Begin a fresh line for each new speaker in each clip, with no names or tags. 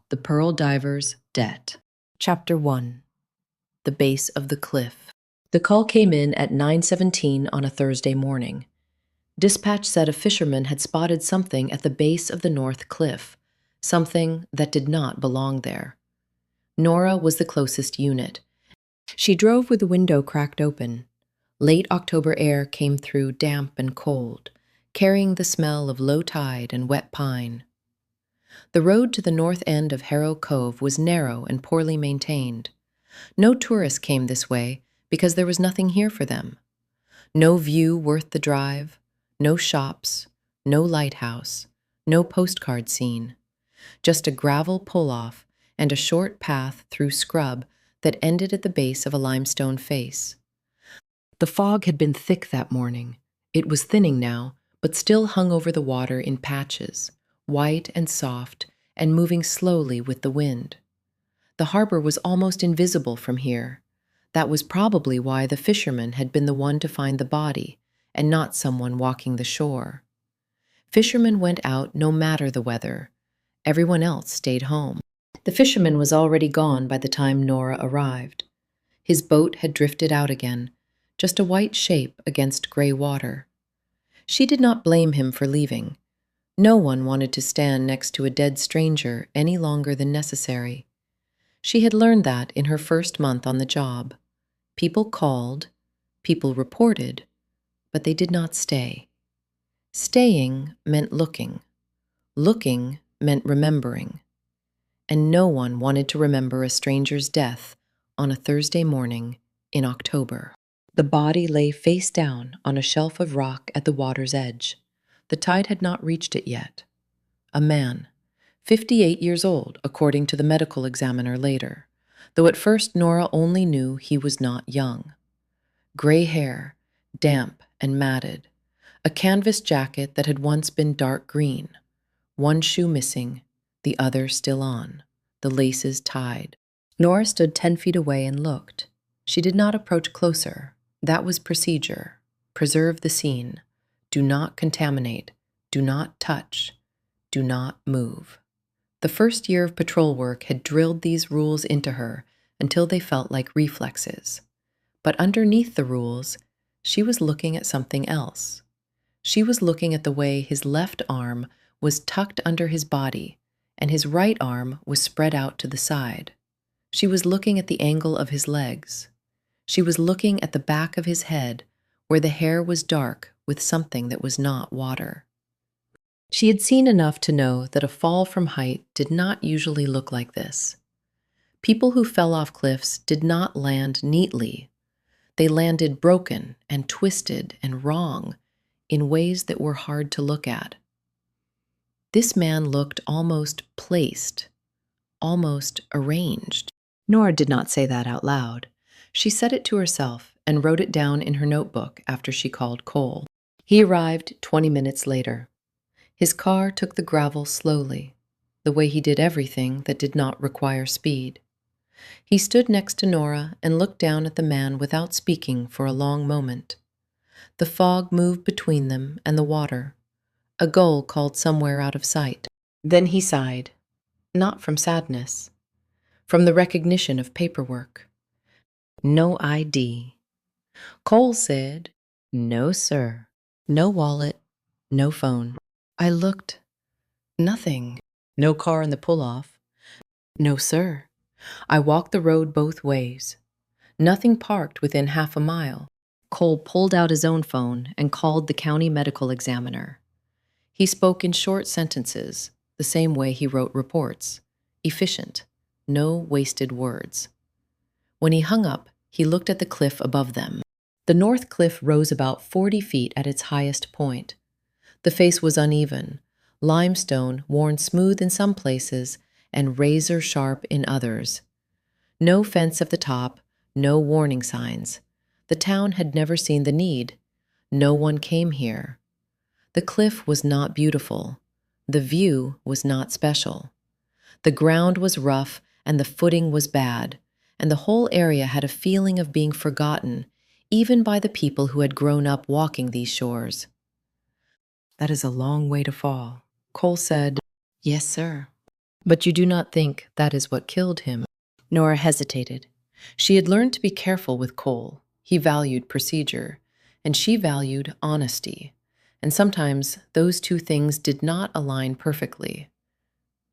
The Pearl Diver's Debt. Chapter 1. The Base of the Cliff. The call came in at 9:17 on a Thursday morning. Dispatch said a fisherman had spotted something at the base of the North Cliff, something that did not belong there. Nora was the closest unit. She drove with the window cracked open. Late October air came through damp and cold, carrying the smell of low tide and wet pine. The road to the north end of Harrow Cove was narrow and poorly maintained. No tourists came this way because there was nothing here for them. No view worth the drive, no shops, no lighthouse, no postcard scene. Just a gravel pull-off and a short path through scrub that ended at the base of a limestone face. The fog had been thick that morning. It was thinning now, but still hung over the water in patches, white and soft, and moving slowly with the wind. The harbor was almost invisible from here. That was probably why the fisherman had been the one to find the body, and not someone walking the shore. Fishermen went out no matter the weather. Everyone else stayed home. The fisherman was already gone by the time Nora arrived. His boat had drifted out again, just a white shape against gray water. She did not blame him for leaving. No one wanted to stand next to a dead stranger any longer than necessary. She had learned that in her first month on the job. People called, people reported, but they did not stay. Staying meant looking. Looking meant remembering. And no one wanted to remember a stranger's death on a Thursday morning in October. The body lay face down on a shelf of rock at the water's edge. The tide had not reached it yet. A man, 58 years old, according to the medical examiner later, though at first Nora only knew he was not young. Gray hair, damp and matted, a canvas jacket that had once been dark green, one shoe missing, the other still on, the laces tied. Nora stood 10 feet away and looked. She did not approach closer. That was procedure. Preserve the scene. Do not contaminate. Do not touch. Do not move. The first year of patrol work had drilled these rules into her until they felt like reflexes. But underneath the rules, she was looking at something else. She was looking at the way his left arm was tucked under his body and his right arm was spread out to the side. She was looking at the angle of his legs. She was looking at the back of his head where the hair was dark with something that was not water. She had seen enough to know that a fall from height did not usually look like this. People who fell off cliffs did not land neatly. They landed broken and twisted and wrong in ways that were hard to look at. This man looked almost placed, almost arranged. Nora did not say that out loud. She said it to herself and wrote it down in her notebook after she called Cole. He arrived 20 minutes later. His car took the gravel slowly, the way he did everything that did not require speed. He stood next to Nora and looked down at the man without speaking for a long moment. The fog moved between them and the water. A gull called somewhere out of sight. Then he sighed, not from sadness, from the recognition of paperwork. No ID. Cole said, "No, sir." No wallet, no phone. I looked. Nothing. No car in the pull-off. No, sir. I walked the road both ways. Nothing parked within half a mile. Cole pulled out his own phone and called the county medical examiner. He spoke in short sentences, the same way he wrote reports. Efficient. No wasted words. When he hung up, he looked at the cliff above them. The North Cliff rose about 40 feet at its highest point. The face was uneven, limestone worn smooth in some places and razor-sharp in others. No fence at the top, no warning signs. The town had never seen the need. No one came here. The cliff was not beautiful. The view was not special. The ground was rough and the footing was bad, and the whole area had a feeling of being forgotten, even by the people who had grown up walking these shores. "That is a long way to fall," Cole said. "Yes, sir." But you do not think that is what killed him? Nora hesitated. She had learned to be careful with Cole. He valued procedure, and she valued honesty. And sometimes those two things did not align perfectly.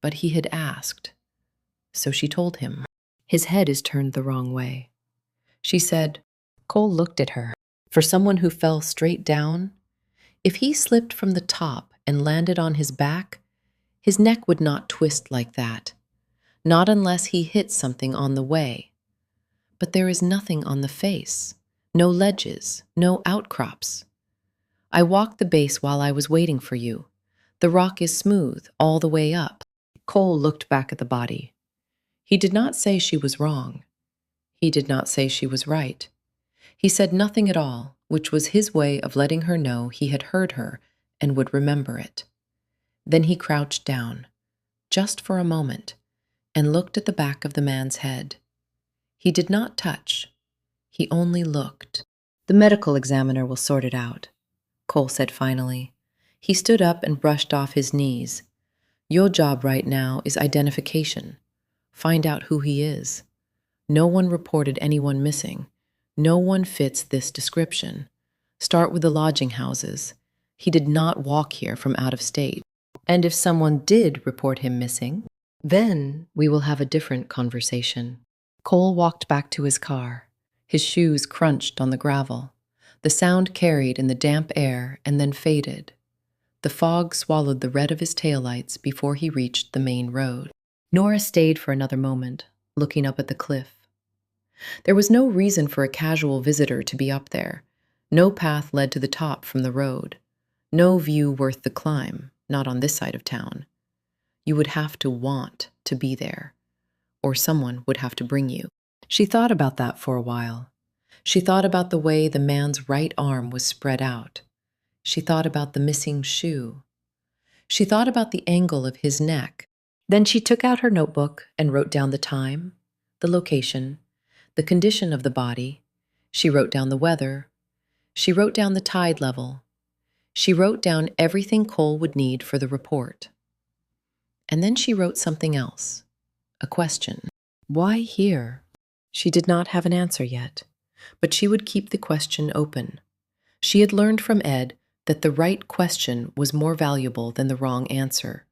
But he had asked, so she told him. His head is turned the wrong way. She said. Cole looked at her. For someone who fell straight down, if he slipped from the top and landed on his back, his neck would not twist like that. Not unless he hit something on the way. But there is nothing on the face. No ledges, no outcrops. I walked the base while I was waiting for you. The rock is smooth all the way up. Cole looked back at the body. He did not say she was wrong. He did not say she was right. He said nothing at all, which was his way of letting her know he had heard her and would remember it. Then he crouched down, just for a moment, and looked at the back of the man's head. He did not touch. He only looked. The medical examiner will sort it out, Cole said finally. He stood up and brushed off his knees. Your job right now is identification. Find out who he is. No one reported anyone missing. No one fits this description. Start with the lodging houses. He did not walk here from out of state. And if someone did report him missing, then we will have a different conversation. Cole walked back to his car. His shoes crunched on the gravel. The sound carried in the damp air and then faded. The fog swallowed the red of his taillights before he reached the main road. Nora stayed for another moment, looking up at the cliff. There was no reason for a casual visitor to be up there. No path led to the top from the road. No view worth the climb, not on this side of town. You would have to want to be there, or someone would have to bring you. She thought about that for a while. She thought about the way the man's right arm was spread out. She thought about the missing shoe. She thought about the angle of his neck. Then she took out her notebook and wrote down the time, the location, the condition of the body. She wrote down the weather. She wrote down the tide level. She wrote down everything Cole would need for the report. And then she wrote something else, a question. Why here? She did not have an answer yet, but she would keep the question open. She had learned from Ed that the right question was more valuable than the wrong answer,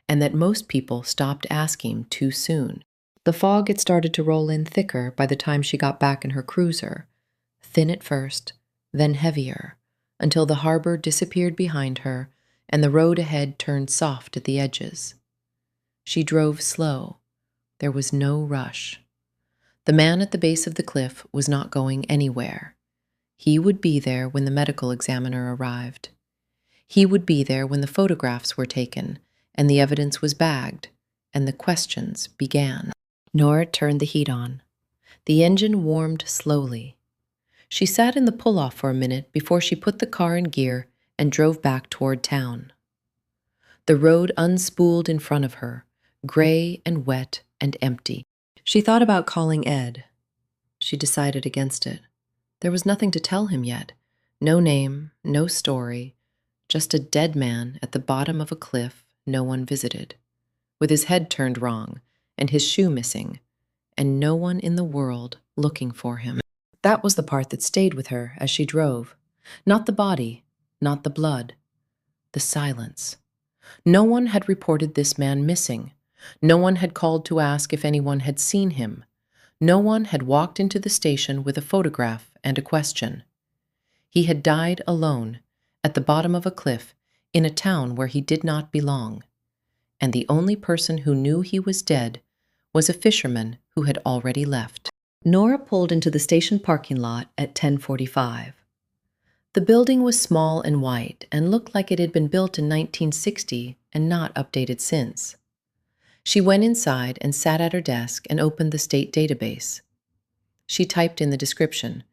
and that most people stopped asking too soon. The fog had started to roll in thicker by the time she got back in her cruiser, thin at first, then heavier, until the harbor disappeared behind her and the road ahead turned soft at the edges. She drove slow. There was no rush. The man at the base of the cliff was not going anywhere. He would be there when the medical examiner arrived. He would be there when the photographs were taken and the evidence was bagged and the questions began. Nora turned the heat on. The engine warmed slowly. She sat in the pull-off for a minute before she put the car in gear and drove back toward town. The road unspooled in front of her, gray and wet and empty. She thought about calling Ed. She decided against it. There was nothing to tell him yet. No name, no story, just a dead man at the bottom of a cliff no one visited, with his head turned wrong and his shoe missing, and no one in the world looking for him. That was the part that stayed with her as she drove. Not the body, not the blood, the silence. No one had reported this man missing. No one had called to ask if anyone had seen him. No one had walked into the station with a photograph and a question. He had died alone, at the bottom of a cliff, in a town where he did not belong. And the only person who knew he was dead was a fisherman who had already left. Nora pulled into the station parking lot at 10:45. The building was small and white and looked like it had been built in 1960 and not updated since. She went inside and sat at her desk and opened the state database. She typed in the description: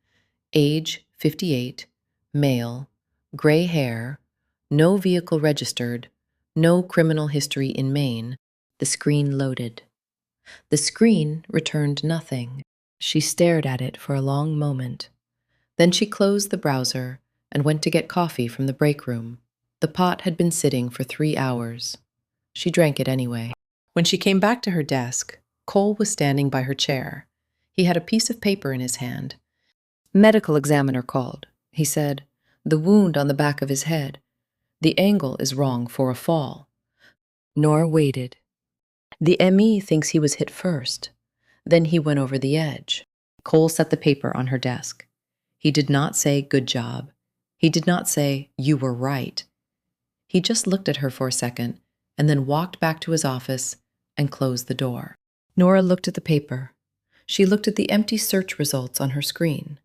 age 58, male, gray hair, no vehicle registered, no criminal history in Maine. The screen loaded. The screen returned nothing. She stared at it for a long moment. Then she closed the browser and went to get coffee from the break room. The pot had been sitting for 3 hours. She drank it anyway. When she came back to her desk, Cole was standing by her chair. He had a piece of paper in his hand. Medical examiner called. He said, "The wound on the back of his head. The angle is wrong for a fall." Nora waited. The ME thinks he was hit first. Then he went over the edge. Cole set the paper on her desk. He did not say, "Good job." He did not say, "You were right." He just looked at her for a second and then walked back to his office and closed the door. Nora looked at the paper. She looked at the empty search results on her screen.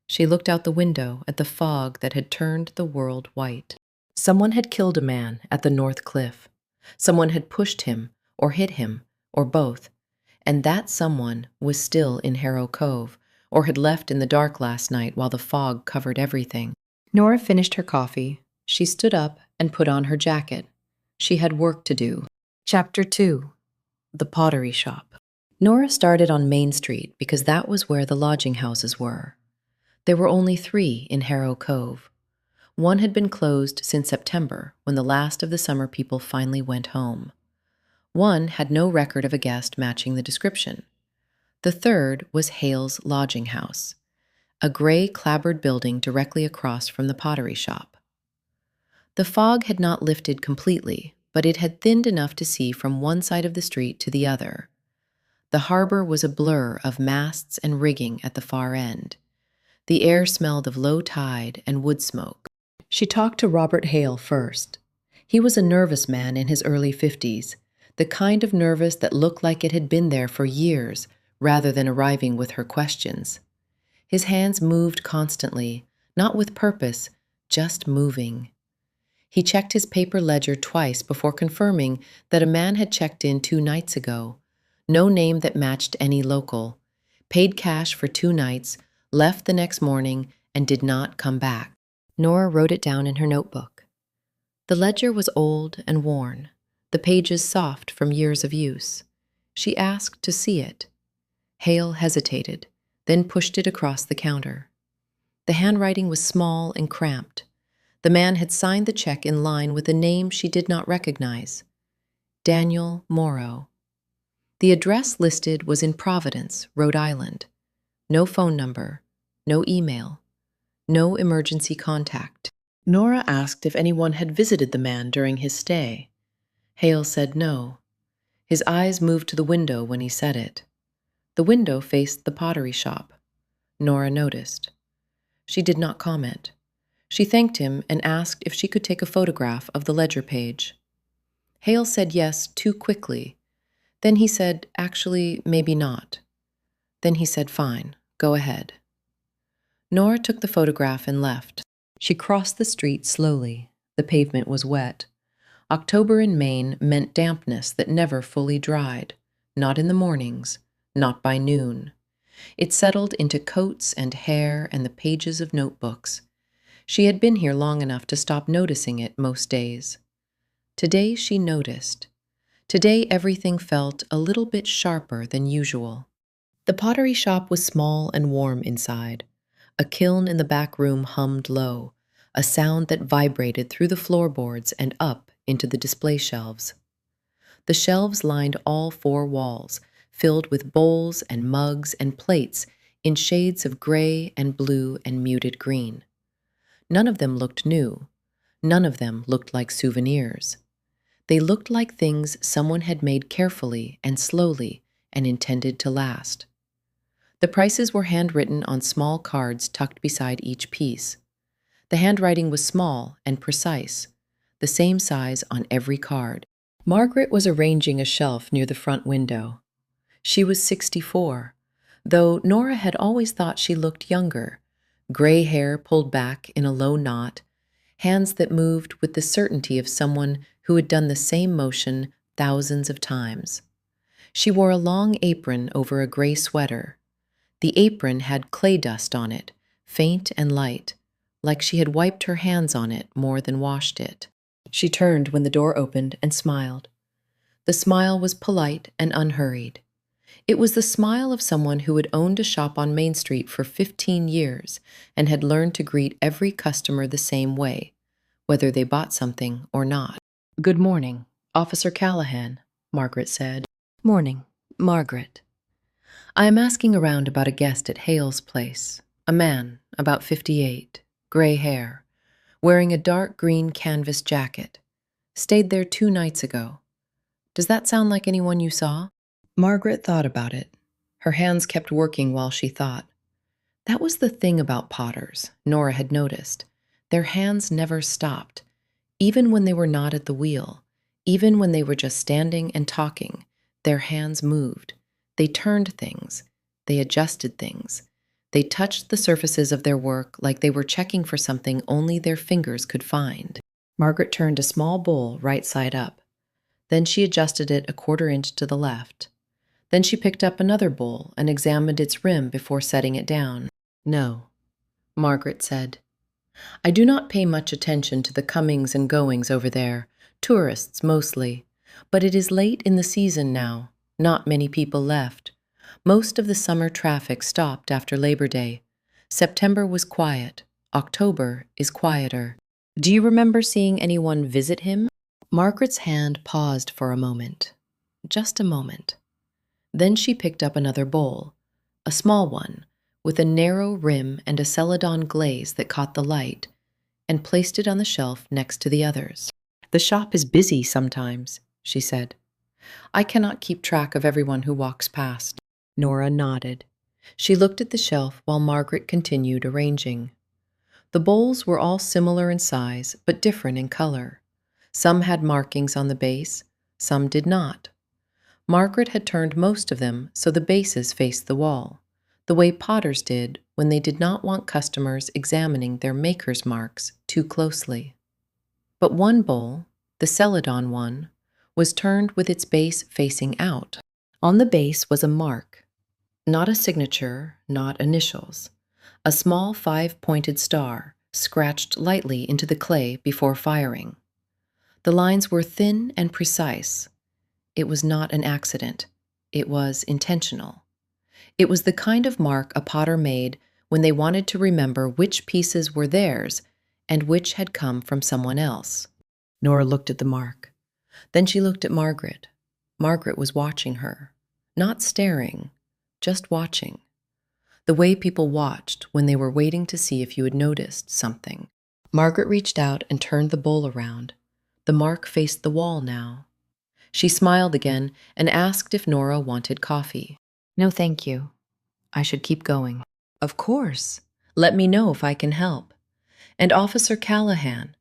She looked out the window at the fog that had turned the world white. Someone had killed a man at the North Cliff. Someone had pushed him or hit him, or both, and that someone was still in Harrow Cove, or had left in the dark last night while the fog covered everything. Nora finished her coffee. She stood up and put on her jacket. She had work to do. Chapter 2. The Pottery Shop. Nora started on Main Street because that was where the lodging houses were. There were only 3 in Harrow Cove. One had been closed since September, when the last of the summer people finally went home. One had no record of a guest matching the description. The third was Hale's lodging house, a gray clapboard building directly across from the pottery shop. The fog had not lifted completely, but it had thinned enough to see from one side of the street to the other. The harbor was a blur of masts and rigging at the far end. The air smelled of low tide and wood smoke. She talked to Robert Hale first. He was a nervous man in his early 50s, the kind of nervous that looked like it had been there for years, rather than arriving with her questions. His hands moved constantly, not with purpose, just moving. He checked his paper ledger twice before confirming that a man had checked in 2 nights ago. No name that matched any local. Paid cash for 2 nights, left the next morning, and did not come back. Nora wrote it down in her notebook. The ledger was old and worn, the pages soft from years of use. She asked to see it. Hale hesitated, then pushed it across the counter. The handwriting was small and cramped. The man had signed the check in line with a name she did not recognize. Daniel Morrow. The address listed was in Providence, Rhode Island. No phone number, no email, no emergency contact. Nora asked if anyone had visited the man during his stay. Hale said no. His eyes moved to the window when he said it. The window faced the pottery shop. Nora noticed. She did not comment. She thanked him and asked if she could take a photograph of the ledger page. Hale said yes too quickly. Then he said, actually, maybe not. Then he said, fine, go ahead. Nora took the photograph and left. She crossed the street slowly. The pavement was wet. October in Maine meant dampness that never fully dried, not in the mornings, not by noon. It settled into coats and hair and the pages of notebooks. She had been here long enough to stop noticing it most days. Today she noticed. Today everything felt a little bit sharper than usual. The pottery shop was small and warm inside. A kiln in the back room hummed low, a sound that vibrated through the floorboards and up into the display shelves. The shelves lined all 4 walls, filled with bowls and mugs and plates in shades of gray and blue and muted green. None of them looked new. None of them looked like souvenirs. They looked like things someone had made carefully and slowly and intended to last. The prices were handwritten on small cards tucked beside each piece. The handwriting was small and precise, the same size on every card. Margaret was arranging a shelf near the front window. She was 64, though Nora had always thought she looked younger, gray hair pulled back in a low knot, hands that moved with the certainty of someone who had done the same motion thousands of times. She wore a long apron over a gray sweater. The apron had clay dust on it, faint and light, like she had wiped her hands on it more than washed it. She turned when the door opened and smiled. The smile was polite and unhurried. It was the smile of someone who had owned a shop on Main Street for 15 years and had learned to greet every customer the same way, whether they bought something or not. "Good morning, Officer Callahan," Margaret said. Morning, Margaret. I am asking around about a guest at Hale's place, a man, about 58, gray hair, wearing a dark green canvas jacket. Stayed there 2 nights ago. Does that sound like anyone you saw? Margaret thought about it. Her hands kept working while she thought. That was the thing about potters, Nora had noticed. Their hands never stopped, even when they were not at the wheel, even when they were just standing and talking. Their hands moved. They turned things. They adjusted things. They touched the surfaces of their work like they were checking for something only their fingers could find. Margaret turned a small bowl right side up. Then she adjusted it a 1/4 inch to the left. Then she picked up another bowl and examined its rim before setting it down. No, Margaret said. I do not pay much attention to the comings and goings over there, tourists mostly. But it is late in the season now. Not many people left. Most of the summer traffic stopped after Labor Day. September was quiet. October is quieter. Do you remember seeing anyone visit him? Margaret's hand paused for a moment. Just a moment. Then she picked up another bowl, a small one, with a narrow rim and a celadon glaze that caught the light, and placed it on the shelf next to the others. The shop is busy sometimes, she said. I cannot keep track of everyone who walks past. Nora nodded. She looked at the shelf while Margaret continued arranging. The bowls were all similar in size, but different in color. Some had markings on the base, some did not. Margaret had turned most of them so the bases faced the wall, the way potters did when they did not want customers examining their maker's marks too closely. But one bowl, the celadon one, was turned with its base facing out. On the base was a mark, not a signature, not initials, a small 5-pointed star scratched lightly into the clay before firing. The lines were thin and precise. It was not an accident. It was intentional. It was the kind of mark a potter made when they wanted to remember which pieces were theirs and which had come from someone else. Nora looked at the mark. Then she looked at Margaret. Margaret was watching her. Not staring, just watching. The way people watched when they were waiting to see if you had noticed something. Margaret reached out and turned the bowl around. The mark faced the wall now. She smiled again and asked if Nora wanted coffee. No, thank you. I should keep going. Of course. Let me know if I can help. And Officer Callahan.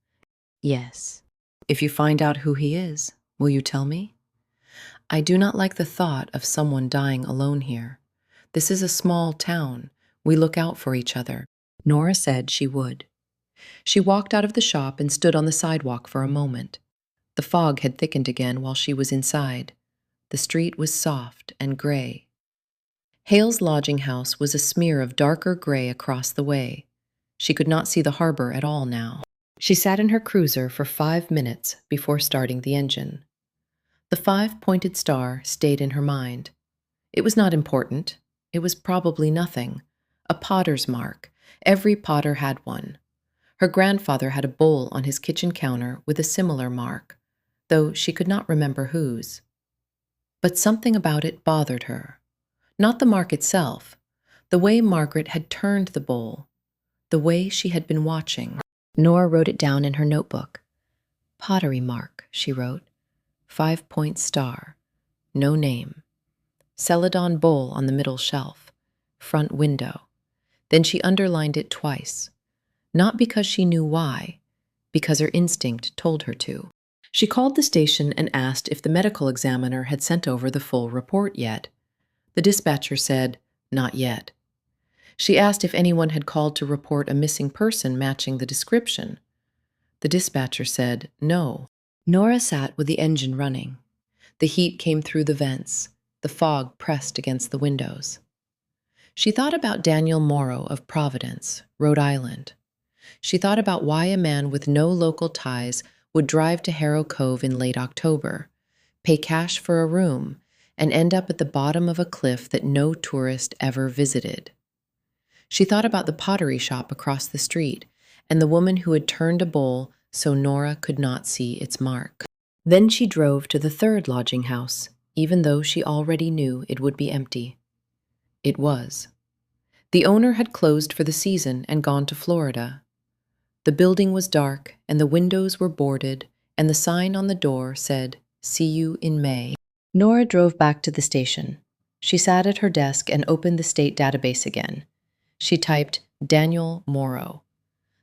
Yes. If you find out who he is, will you tell me? I do not like the thought of someone dying alone here. This is a small town. We look out for each other. Nora said she would. She walked out of the shop and stood on the sidewalk for a moment. The fog had thickened again while she was inside. The street was soft and gray. Hale's lodging house was a smear of darker gray across the way. She could not see the harbor at all now. She sat in her cruiser for 5 minutes before starting the engine. The 5-pointed star stayed in her mind. It was not important. It was probably nothing. A potter's mark. Every potter had one. Her grandfather had a bowl on his kitchen counter with a similar mark, though she could not remember whose. But something about it bothered her. Not the mark itself, the way Margaret had turned the bowl, the way she had been watching. Nora wrote it down in her notebook. Pottery mark, she wrote. 5-point star. No name. Celadon bowl on the middle shelf. Front window. Then she underlined it twice. Not because she knew why, because her instinct told her to. She called the station and asked if the medical examiner had sent over the full report yet. The dispatcher said, not yet. She asked if anyone had called to report a missing person matching the description. The dispatcher said, no. Nora sat with the engine running. The heat came through the vents. The fog pressed against the windows. She thought about Daniel Morrow of Providence, Rhode Island. She thought about why a man with no local ties would drive to Harrow Cove in late October, pay cash for a room, and end up at the bottom of a cliff that no tourist ever visited. She thought about the pottery shop across the street and the woman who had turned a bowl so Nora could not see its mark. Then she drove to the third lodging house, even though she already knew it would be empty. It was. The owner had closed for the season and gone to Florida. The building was dark, and the windows were boarded, and the sign on the door said, "See you in May." Nora drove back to the station. She sat at her desk and opened the state database again. She typed Daniel Morrow.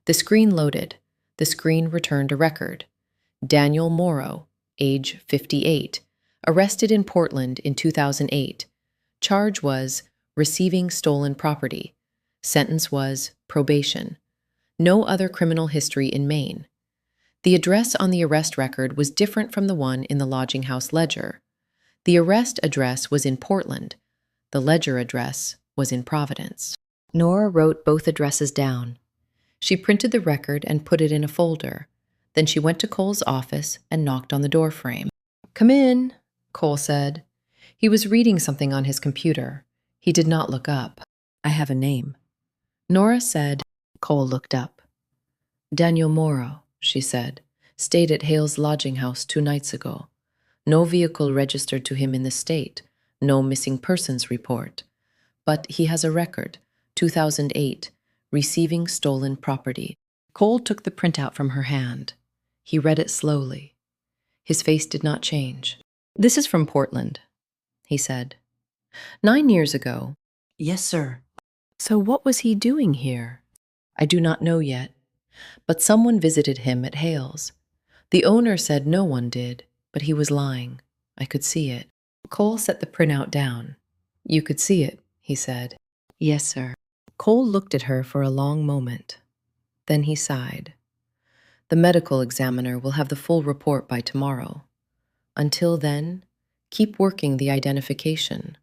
The screen loaded. The screen returned a record. Daniel Morrow, age 58, arrested in Portland in 2008. Charge was receiving stolen property. Sentence was probation. No other criminal history in Maine. The address on the arrest record was different from the one in the lodging house ledger. The arrest address was in Portland. The ledger address was in Providence. Nora wrote both addresses down. She printed the record and put it in a folder. Then she went to Cole's office and knocked on the doorframe. "Come in," Cole said. He was reading something on his computer. He did not look up. "I have a name." Nora said. Cole looked up. "Daniel Morrow," she said, "stayed at Hale's lodging house 2 nights ago. No vehicle registered to him in the state, no missing persons report. But he has a record, 2008, receiving stolen property." Cole took the printout from her hand. He read it slowly. His face did not change. "This is from Portland," he said. 9 years ago."
"Yes, sir."
"So what was he doing here?" "I do not know yet. But someone visited him at Hale's. The owner said no one did, but he was lying. I could see it." Cole set the printout down. "You could see it," he said. "Yes, sir." Cole looked at her for a long moment. Then he sighed. "The medical examiner will have the full report by tomorrow. Until then, keep working the identification.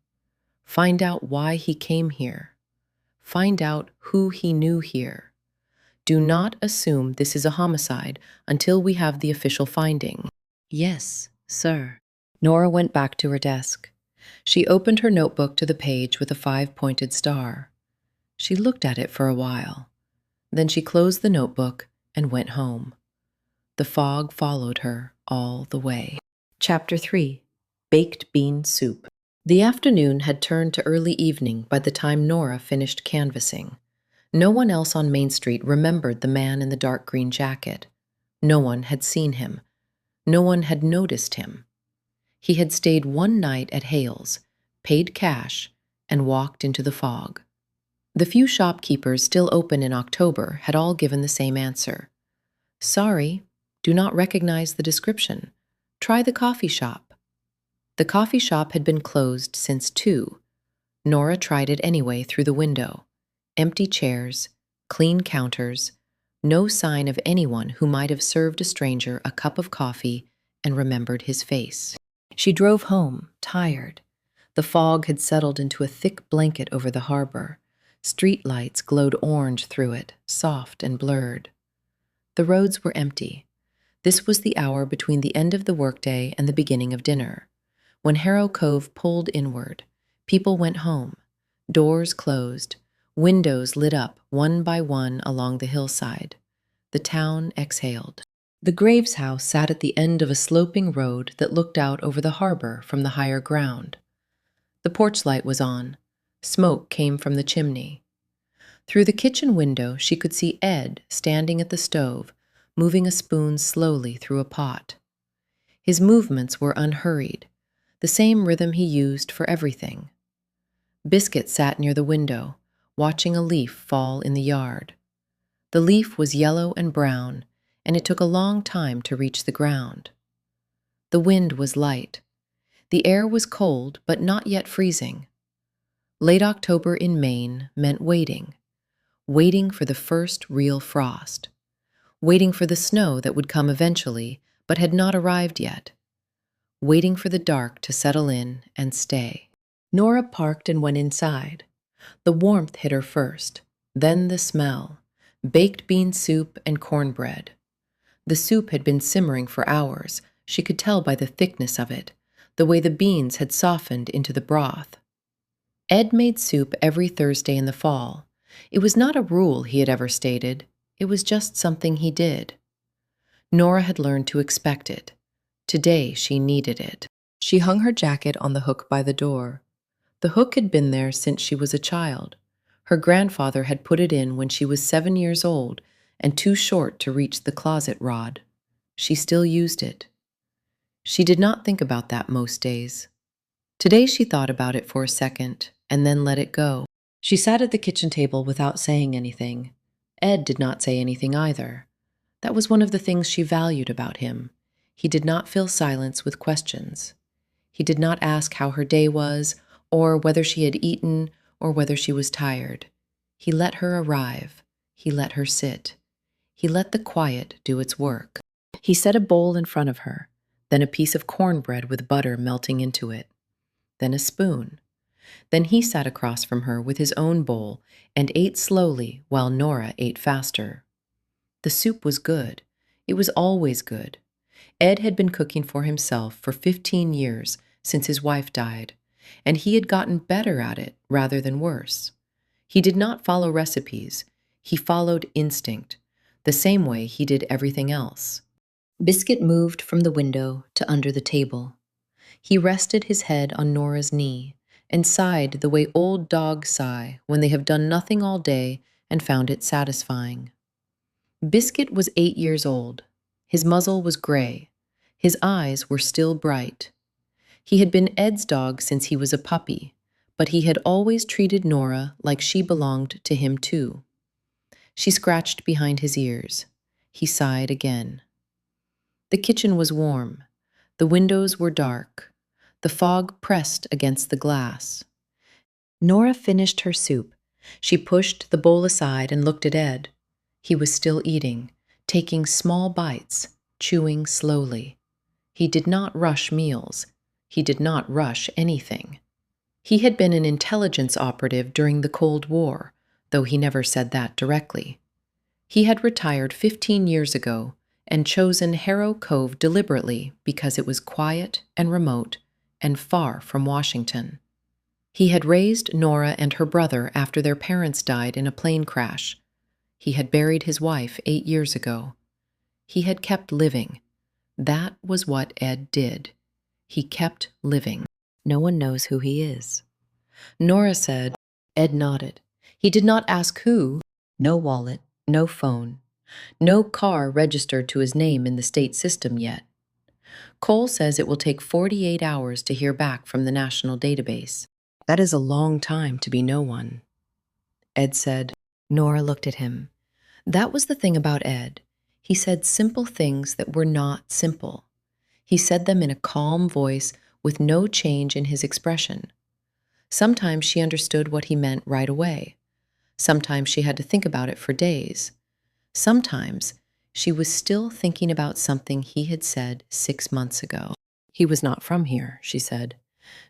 Find out why he came here. Find out who he knew here. Do not assume this is a homicide until we have the official finding." "Yes, sir." Nora went back to her desk. She opened her notebook to the page with a 5-pointed star. She looked at it for a while. Then she closed the notebook and went home. The fog followed her all the way. Chapter 3. Baked Bean Soup. The afternoon had turned to early evening by the time Nora finished canvassing. No one else on Main Street remembered the man in the dark green jacket. No one had seen him. No one had noticed him. He had stayed 1 night at Hale's, paid cash, and walked into the fog. The few shopkeepers still open in October had all given the same answer. "Sorry, do not recognize the description. Try the coffee shop." The coffee shop had been closed since 2. Nora tried it anyway through the window. Empty chairs, clean counters, no sign of anyone who might have served a stranger a cup of coffee and remembered his face. She drove home, tired. The fog had settled into a thick blanket over the harbor. Street lights glowed orange through it, soft and blurred. The roads were empty. This was the hour between the end of the workday and the beginning of dinner. When Harrow Cove pulled inward, people went home. Doors closed. Windows lit up one by one along the hillside. The town exhaled. The Graves house sat at the end of a sloping road that looked out over the harbor from the higher ground. The porch light was on. Smoke came from the chimney. Through the kitchen window, she could see Ed standing at the stove, moving a spoon slowly through a pot. His movements were unhurried, the same rhythm he used for everything. Biscuit sat near the window, watching a leaf fall in the yard. The leaf was yellow and brown, and it took a long time to reach the ground. The wind was light. The air was cold, but not yet freezing. Late October in Maine meant waiting for the first real frost, waiting for the snow that would come eventually, but had not arrived yet, waiting for the dark to settle in and stay. Nora parked and went inside. The warmth hit her first, then the smell, baked bean soup and cornbread. The soup had been simmering for hours. She could tell by the thickness of it, the way the beans had softened into the broth. Ed made soup every Thursday in the fall. It was not a rule he had ever stated. It was just something he did. Nora had learned to expect it, Today she needed it. She hung her jacket on the hook by the door. The hook had been there since she was a child. Her grandfather had put it in when she was 7 years old and too short to reach the closet rod. She still used it. She did not think about that most days. Today she thought about it for a second and then let it go. She sat at the kitchen table without saying anything. Ed did not say anything either. That was one of the things she valued about him. He did not fill silence with questions. He did not ask how her day was, or whether she had eaten, or whether she was tired. He let her arrive. He let her sit. He let the quiet do its work. He set a bowl in front of her, then a piece of cornbread with butter melting into it, then a spoon. Then he sat across from her with his own bowl and ate slowly while Nora ate faster. The soup was good. It was always good. Ed had been cooking for himself for 15 years since his wife died, and he had gotten better at it rather than worse. He did not follow recipes. He followed instinct, the same way he did everything else. Biscuit moved from the window to under the table. He rested his head on Nora's knee and sighed the way old dogs sigh when they have done nothing all day and found it satisfying. Biscuit was 8 years old. His muzzle was gray. His eyes were still bright. He had been Ed's dog since he was a puppy, but he had always treated Nora like she belonged to him too. She scratched behind his ears. He sighed again. The kitchen was warm. The windows were dark. The fog pressed against the glass. Nora finished her soup. She pushed the bowl aside and looked at Ed. He was still eating, taking small bites, chewing slowly. He did not rush meals. He did not rush anything. He had been an intelligence operative during the Cold War, though he never said that directly. He had retired 15 years ago and chosen Harrow Cove deliberately because it was quiet and remote and far from Washington. He had raised Nora and her brother after their parents died in a plane crash. He had buried his wife 8 years ago. He had kept living. That was what Ed did. He kept living. No one knows who he is. Nora said. Ed nodded. He did not ask who. No wallet, no phone, no car registered to his name in the state system yet. Cole says it will take 48 hours to hear back from the national database. That is a long time to be no one. Ed said. Nora looked at him. That was the thing about Ed. He said simple things that were not simple. He said them in a calm voice with no change in his expression. Sometimes she understood what he meant right away. Sometimes she had to think about it for days. Sometimes she was still thinking about something he had said 6 months ago. He was not from here, she said.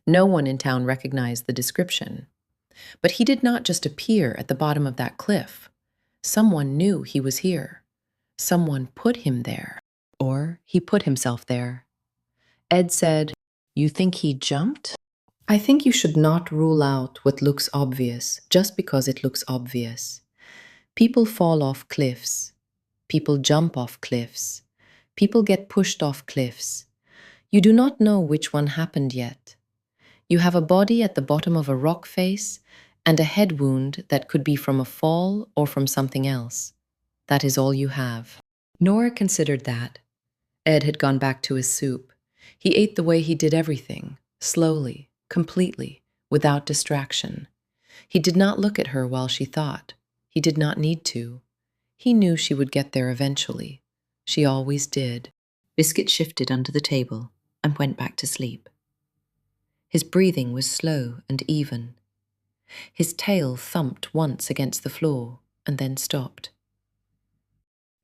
No one in town recognized the description. But he did not just appear at the bottom of that cliff. Someone knew he was here. Someone put him there. Or he put himself there. Ed said, You think he jumped? I think you should not rule out what looks obvious just because it looks obvious. People fall off cliffs. People jump off cliffs. People get pushed off cliffs. You do not know which one happened yet. You have a body at the bottom of a rock face and a head wound that could be from a fall or from something else. That is all you have. Nora considered that. Ed had gone back to his soup. He ate the way he did everything, slowly, completely, without distraction. He did not look at her while she thought. He did not need to. He knew she would get there eventually. She always did. Biscuit shifted under the table and went back to sleep. His breathing was slow and even. His tail thumped once against the floor and then stopped.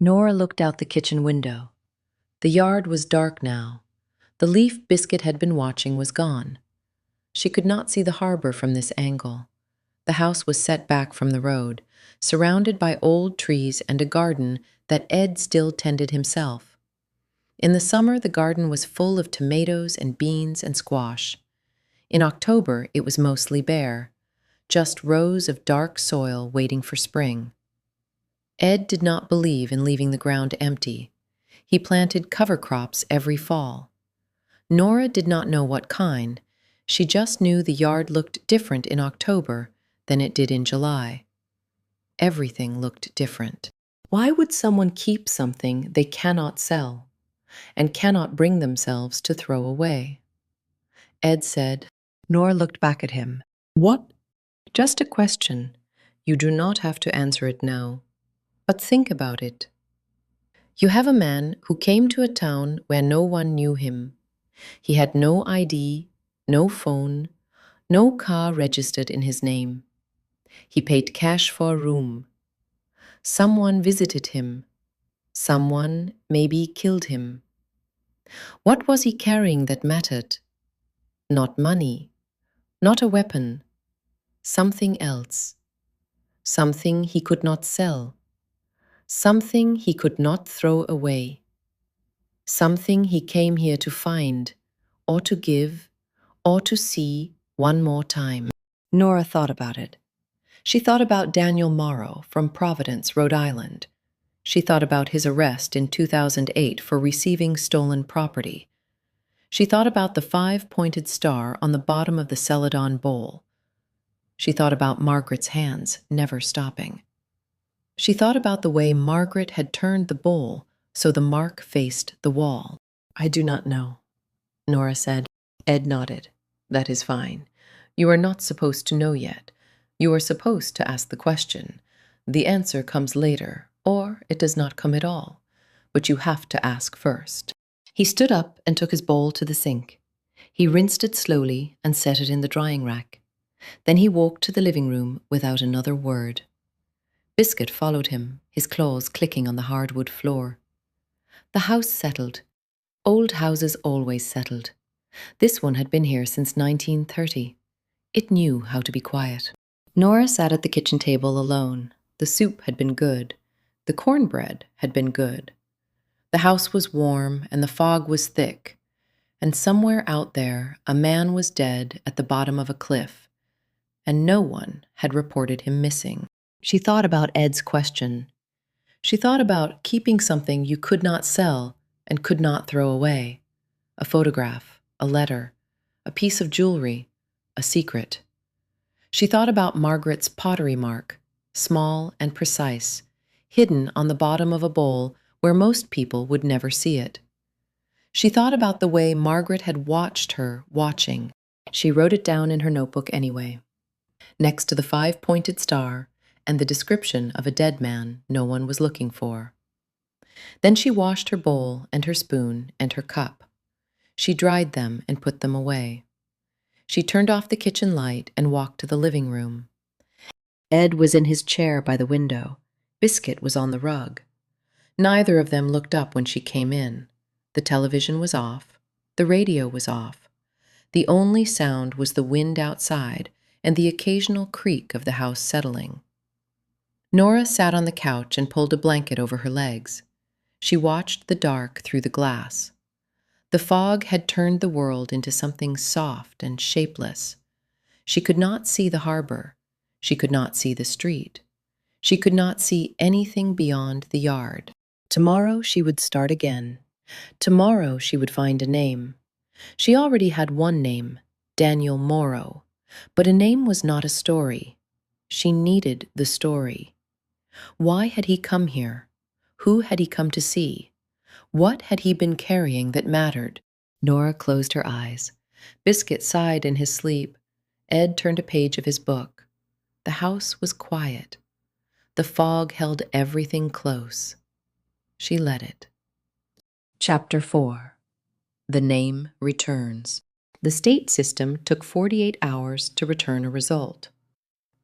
Nora looked out the kitchen window. The yard was dark now. The leaf Biscuit had been watching was gone. She could not see the harbor from this angle. The house was set back from the road, surrounded by old trees and a garden that Ed still tended himself. In the summer, the garden was full of tomatoes and beans and squash. In October, it was mostly bare, just rows of dark soil waiting for spring. Ed did not believe in leaving the ground empty. He planted cover crops every fall. Nora did not know what kind. She just knew the yard looked different in October than it did in July. Everything looked different. Why would someone keep something they cannot sell and cannot bring themselves to throw away? Ed said. Nora looked back at him. What? Just a question. You do not have to answer it now. But think about it. You have a man who came to a town where no one knew him. He had no ID, no phone, no car registered in his name. He paid cash for a room. Someone visited him. Someone maybe killed him. What was he carrying that mattered? Not money, not a weapon, something else. Something he could not sell. Something he could not throw away. Something he came here to find, or to give, or to see one more time. Nora thought about it. She thought about Daniel Morrow from Providence, Rhode Island. She thought about his arrest in 2008 for receiving stolen property. She thought about the 5-pointed star on the bottom of the Celadon bowl. She thought about Margaret's hands never stopping. She thought about the way Margaret had turned the bowl so the mark faced the wall. I do not know, Nora said. Ed nodded. That is fine. You are not supposed to know yet. You are supposed to ask the question. The answer comes later, or it does not come at all. But you have to ask first. He stood up and took his bowl to the sink. He rinsed it slowly and set it in the drying rack. Then he walked to the living room without another word. Biscuit followed him, his claws clicking on the hardwood floor. The house settled. Old houses always settled. This one had been here since 1930. It knew how to be quiet. Nora sat at the kitchen table alone. The soup had been good. The cornbread had been good. The house was warm and the fog was thick. And somewhere out there, a man was dead at the bottom of a cliff, and no one had reported him missing. She thought about Ed's question. She thought about keeping something you could not sell and could not throw away. A photograph, a letter, a piece of jewelry, a secret. She thought about Margaret's pottery mark, small and precise, hidden on the bottom of a bowl where most people would never see it. She thought about the way Margaret had watched her watching. She wrote it down in her notebook anyway, next to the 5-pointed star and the description of a dead man no one was looking for. Then she washed her bowl and her spoon and her cup. She dried them and put them away. She turned off the kitchen light and walked to the living room. Ed was in his chair by the window. Biscuit was on the rug. Neither of them looked up when she came in. The television was off. The radio was off. The only sound was the wind outside and the occasional creak of the house settling. Nora sat on the couch and pulled a blanket over her legs. She watched the dark through the glass. The fog had turned the world into something soft and shapeless. She could not see the harbor. She could not see the street. She could not see anything beyond the yard. Tomorrow she would start again. Tomorrow she would find a name. She already had one name, Daniel Morrow, but a name was not a story. She needed the story. Why had he come here? Who had he come to see? What had he been carrying that mattered? Nora closed her eyes. Biscuit sighed in his sleep. Ed turned a page of his book. The house was quiet. The fog held everything close. She let it. Chapter 4. The Name Returns. The state system took 48 hours to return a result.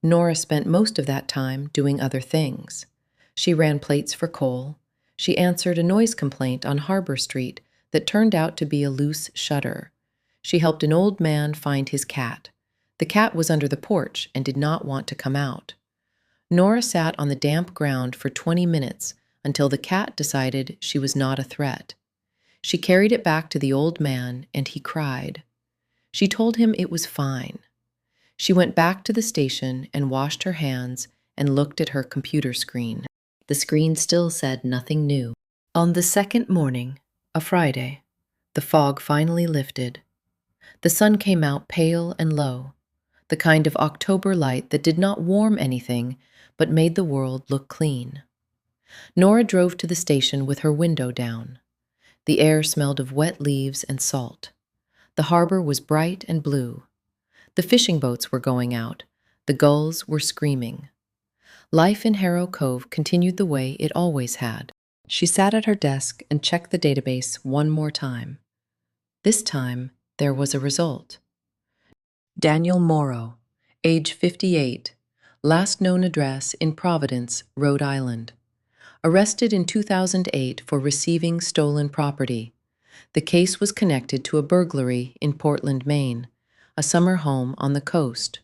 Nora spent most of that time doing other things. She ran plates for coal. She answered a noise complaint on Harbor Street that turned out to be a loose shutter. She helped an old man find his cat. The cat was under the porch and did not want to come out. Nora sat on the damp ground for 20 minutes until the cat decided she was not a threat. She carried it back to the old man, and he cried. She told him it was fine. She went back to the station and washed her hands and looked at her computer screen. The screen still said nothing new. On the second morning, a Friday, The fog finally lifted. The sun came out pale and low, the kind of October light that did not warm anything but made the world look clean. Nora drove to the station with her window down. The air smelled of wet leaves and salt. The harbor was bright and blue. The fishing boats were going out. The gulls were screaming. Life in Harrow Cove continued the way it always had. She sat at her desk and checked the database one more time. This time, there was a result. Daniel Morrow, age 58, last known address in Providence, Rhode Island. Arrested in 2008 for receiving stolen property. The case was connected to a burglary in Portland, Maine, a summer home on the coast.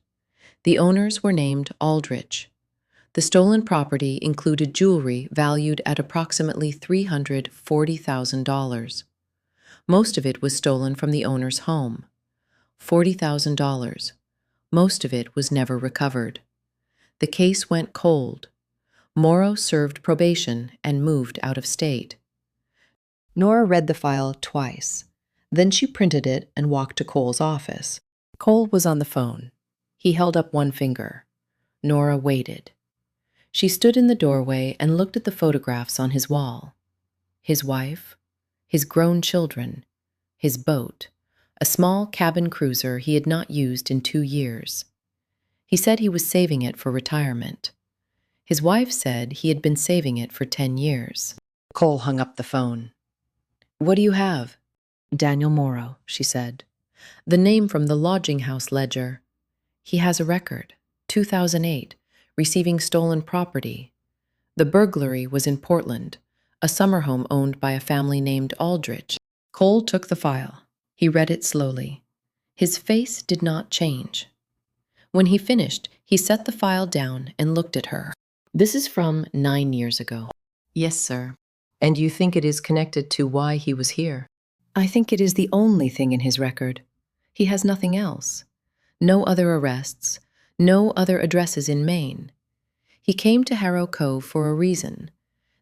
The owners were named Aldrich. The stolen property included jewelry valued at approximately $340,000. Most of it was stolen from the owner's home. $40,000. Most of it was never recovered. The case went cold. Morrow served probation and moved out of state. Nora read the file twice. Then she printed it and walked to Cole's office. Cole was on the phone. He held up one finger. Nora waited. She stood in the doorway and looked at the photographs on his wall. His wife, his grown children, his boat, a small cabin cruiser he had not used in 2 years. He said he was saving it for retirement. His wife said he had been saving it for 10 years. Cole hung up the phone. "What do you have?" "Daniel Morrow," she said. "The name from the lodging house ledger. He has a record, 2008, receiving stolen property. The burglary was in Portland, a summer home owned by a family named Aldrich." Cole took the file. He read it slowly. His face did not change. When he finished, he set the file down and looked at her. "This is from 9 years ago." "Yes, sir." "And you think it is connected to why he was here?" "I think it is the only thing in his record. He has nothing else. No other arrests, no other addresses in Maine. He came to Harrow Cove for a reason.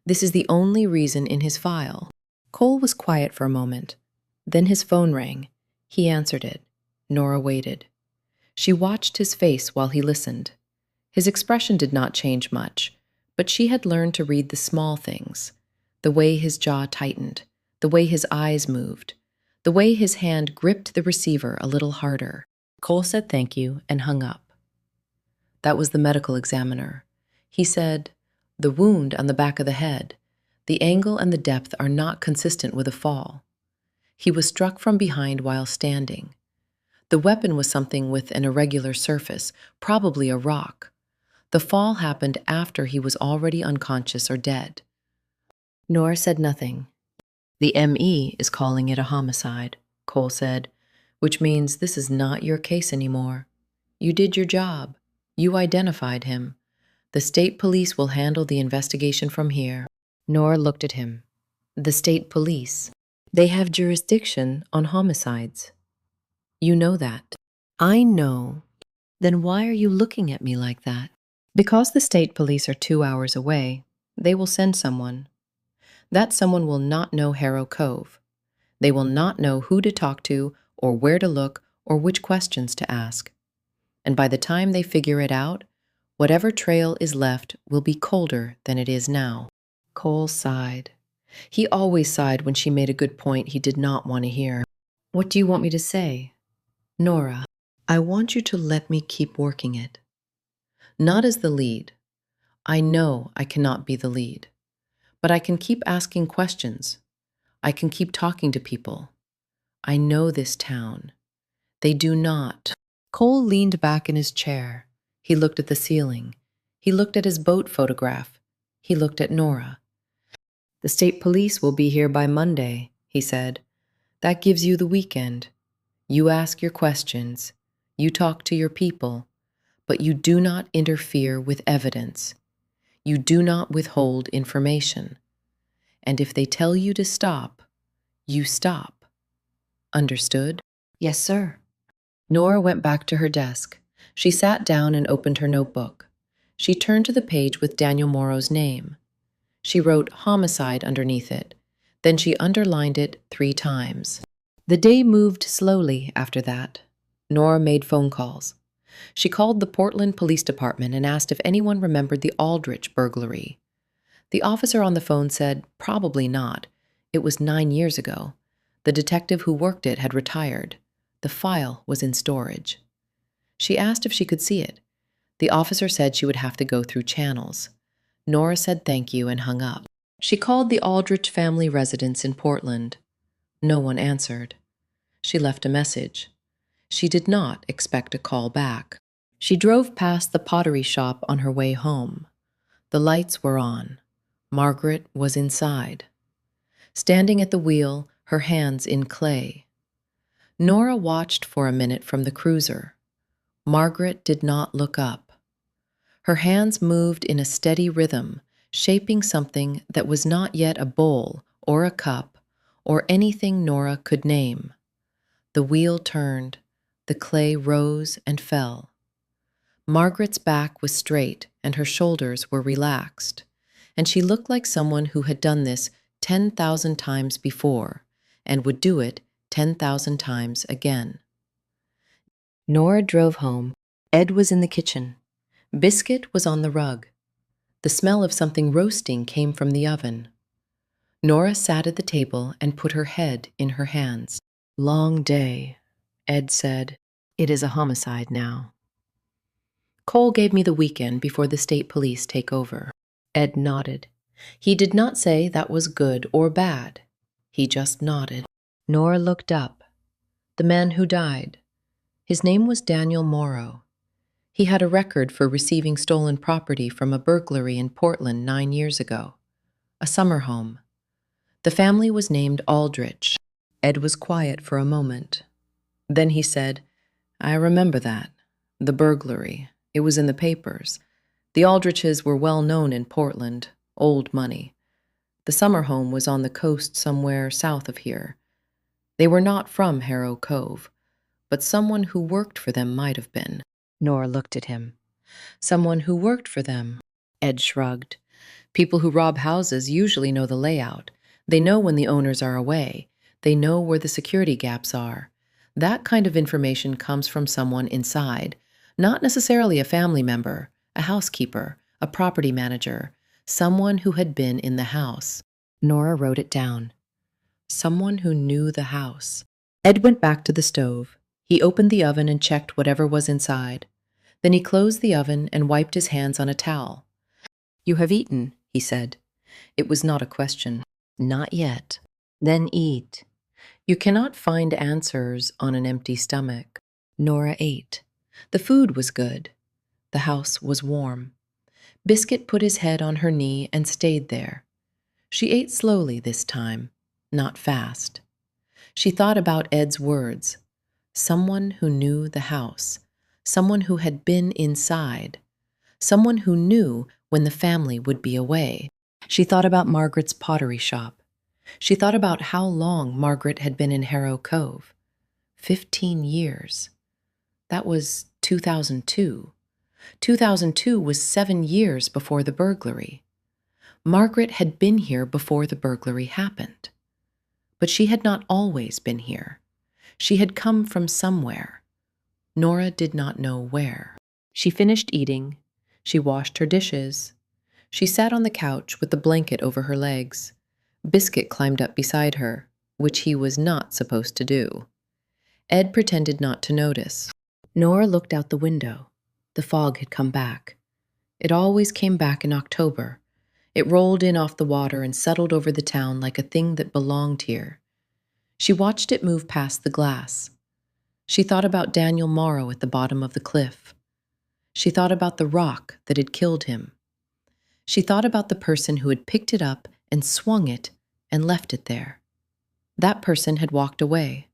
This is the only reason in his file." Cole was quiet for a moment. Then his phone rang. He answered it. Nora waited. She watched his face while he listened. His expression did not change much, but she had learned to read the small things. The way his jaw tightened, the way his eyes moved, the way his hand gripped the receiver a little harder. Cole said thank you and hung up. That was the medical examiner. He said, "The wound on the back of the head, the angle and the depth are not consistent with a fall. He was struck from behind while standing. The weapon was something with an irregular surface, probably a rock. The fall happened after he was already unconscious or dead." Nora said nothing. "The ME is calling it a homicide," Cole said, "which means this is not your case anymore. You did your job. You identified him. The state police will handle the investigation from here." Nora looked at him. "The state police. They have jurisdiction on homicides. You know that." "I know. Then why are you looking at me like that?" "Because the state police are 2 hours away, they will send someone. That someone will not know Harrow Cove. They will not know who to talk to or where to look or which questions to ask. And by the time they figure it out, whatever trail is left will be colder than it is now." Cole sighed. He always sighed when she made a good point he did not want to hear. "What do you want me to say?" "Nora, I want you to let me keep working it. Not as the lead. I know I cannot be the lead. But I can keep asking questions. I can keep talking to people. I know this town. They do not." Cole leaned back in his chair. He looked at the ceiling. He looked at his boat photograph. He looked at Nora. "The state police will be here by Monday," he said. "That gives you the weekend. You ask your questions. You talk to your people. But you do not interfere with evidence. You do not withhold information. And if they tell you to stop, you stop. Understood?" "Yes, sir." Nora went back to her desk. She sat down and opened her notebook. She turned to the page with Daniel Morrow's name. She wrote homicide underneath it. Then she underlined it 3 times. The day moved slowly after that. Nora made phone calls. She called the Portland Police Department and asked if anyone remembered the Aldrich burglary. The officer on the phone said, probably not. It was 9 years ago. The detective who worked it had retired. The file was in storage. She asked if she could see it. The officer said she would have to go through channels. Nora said thank you and hung up. She called the Aldrich family residence in Portland. No one answered. She left a message. She did not expect a call back. She drove past the pottery shop on her way home. The lights were on. Margaret was inside. Standing at the wheel, her hands in clay. Nora watched for a minute from the cruiser. Margaret did not look up. Her hands moved in a steady rhythm, shaping something that was not yet a bowl or a cup or anything Nora could name. The wheel turned. The clay rose and fell. Margaret's back was straight and her shoulders were relaxed, and she looked like someone who had done this 10,000 times before and would do it 10,000 times again. Nora drove home. Ed was in the kitchen. Biscuit was on the rug. The smell of something roasting came from the oven. Nora sat at the table and put her head in her hands. Long day, Ed said. It is a homicide now. Cole gave me the weekend before the state police take over. Ed nodded. He did not say that was good or bad. He just nodded. Nora looked up. The man who died. His name was Daniel Morrow. He had a record for receiving stolen property from a burglary in Portland 9 years ago. A summer home. The family was named Aldrich. Ed was quiet for a moment. Then he said, I remember that. The burglary. It was in the papers. The Aldriches were well known in Portland. Old money. The summer home was on the coast somewhere south of here. They were not from Harrow Cove, but someone who worked for them might have been. Nora looked at him. Someone who worked for them. Ed shrugged. People who rob houses usually know the layout. They know when the owners are away. They know where the security gaps are. That kind of information comes from someone inside, not necessarily a family member, a housekeeper, a property manager, someone who had been in the house. Nora wrote it down. Someone who knew the house. Ed went back to the stove. He opened the oven and checked whatever was inside. Then he closed the oven and wiped his hands on a towel. You have eaten, he said. It was not a question. Not yet. Then eat. You cannot find answers on an empty stomach. Nora ate. The food was good. The house was warm. Biscuit put his head on her knee and stayed there. She ate slowly this time, not fast. She thought about Ed's words. Someone who knew the house. Someone who had been inside. Someone who knew when the family would be away. She thought about Margaret's pottery shop. She thought about how long Margaret had been in Harrow Cove. 15 years. That was 2002. 2002 was 7 years before the burglary. Margaret had been here before the burglary happened. But she had not always been here. She had come from somewhere. Nora did not know where. She finished eating. She washed her dishes. She sat on the couch with the blanket over her legs. Biscuit climbed up beside her, which he was not supposed to do. Ed pretended not to notice. Nora looked out the window. The fog had come back. It always came back in October. It rolled in off the water and settled over the town like a thing that belonged here. She watched it move past the glass. She thought about Daniel Morrow at the bottom of the cliff. She thought about the rock that had killed him. She thought about the person who had picked it up and swung it and left it there. That person had walked away.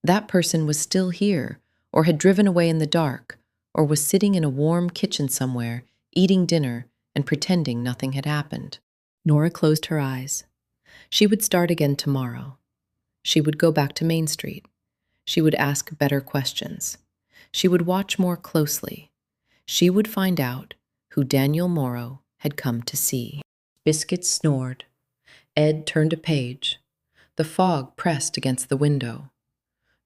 That person was still here, or had driven away in the dark, or was sitting in a warm kitchen somewhere, eating dinner and pretending nothing had happened. Nora closed her eyes. She would start again tomorrow. She would go back to Main Street. She would ask better questions. She would watch more closely. She would find out who Daniel Morrow had come to see. Biscuit snored. Ed turned a page. The fog pressed against the window.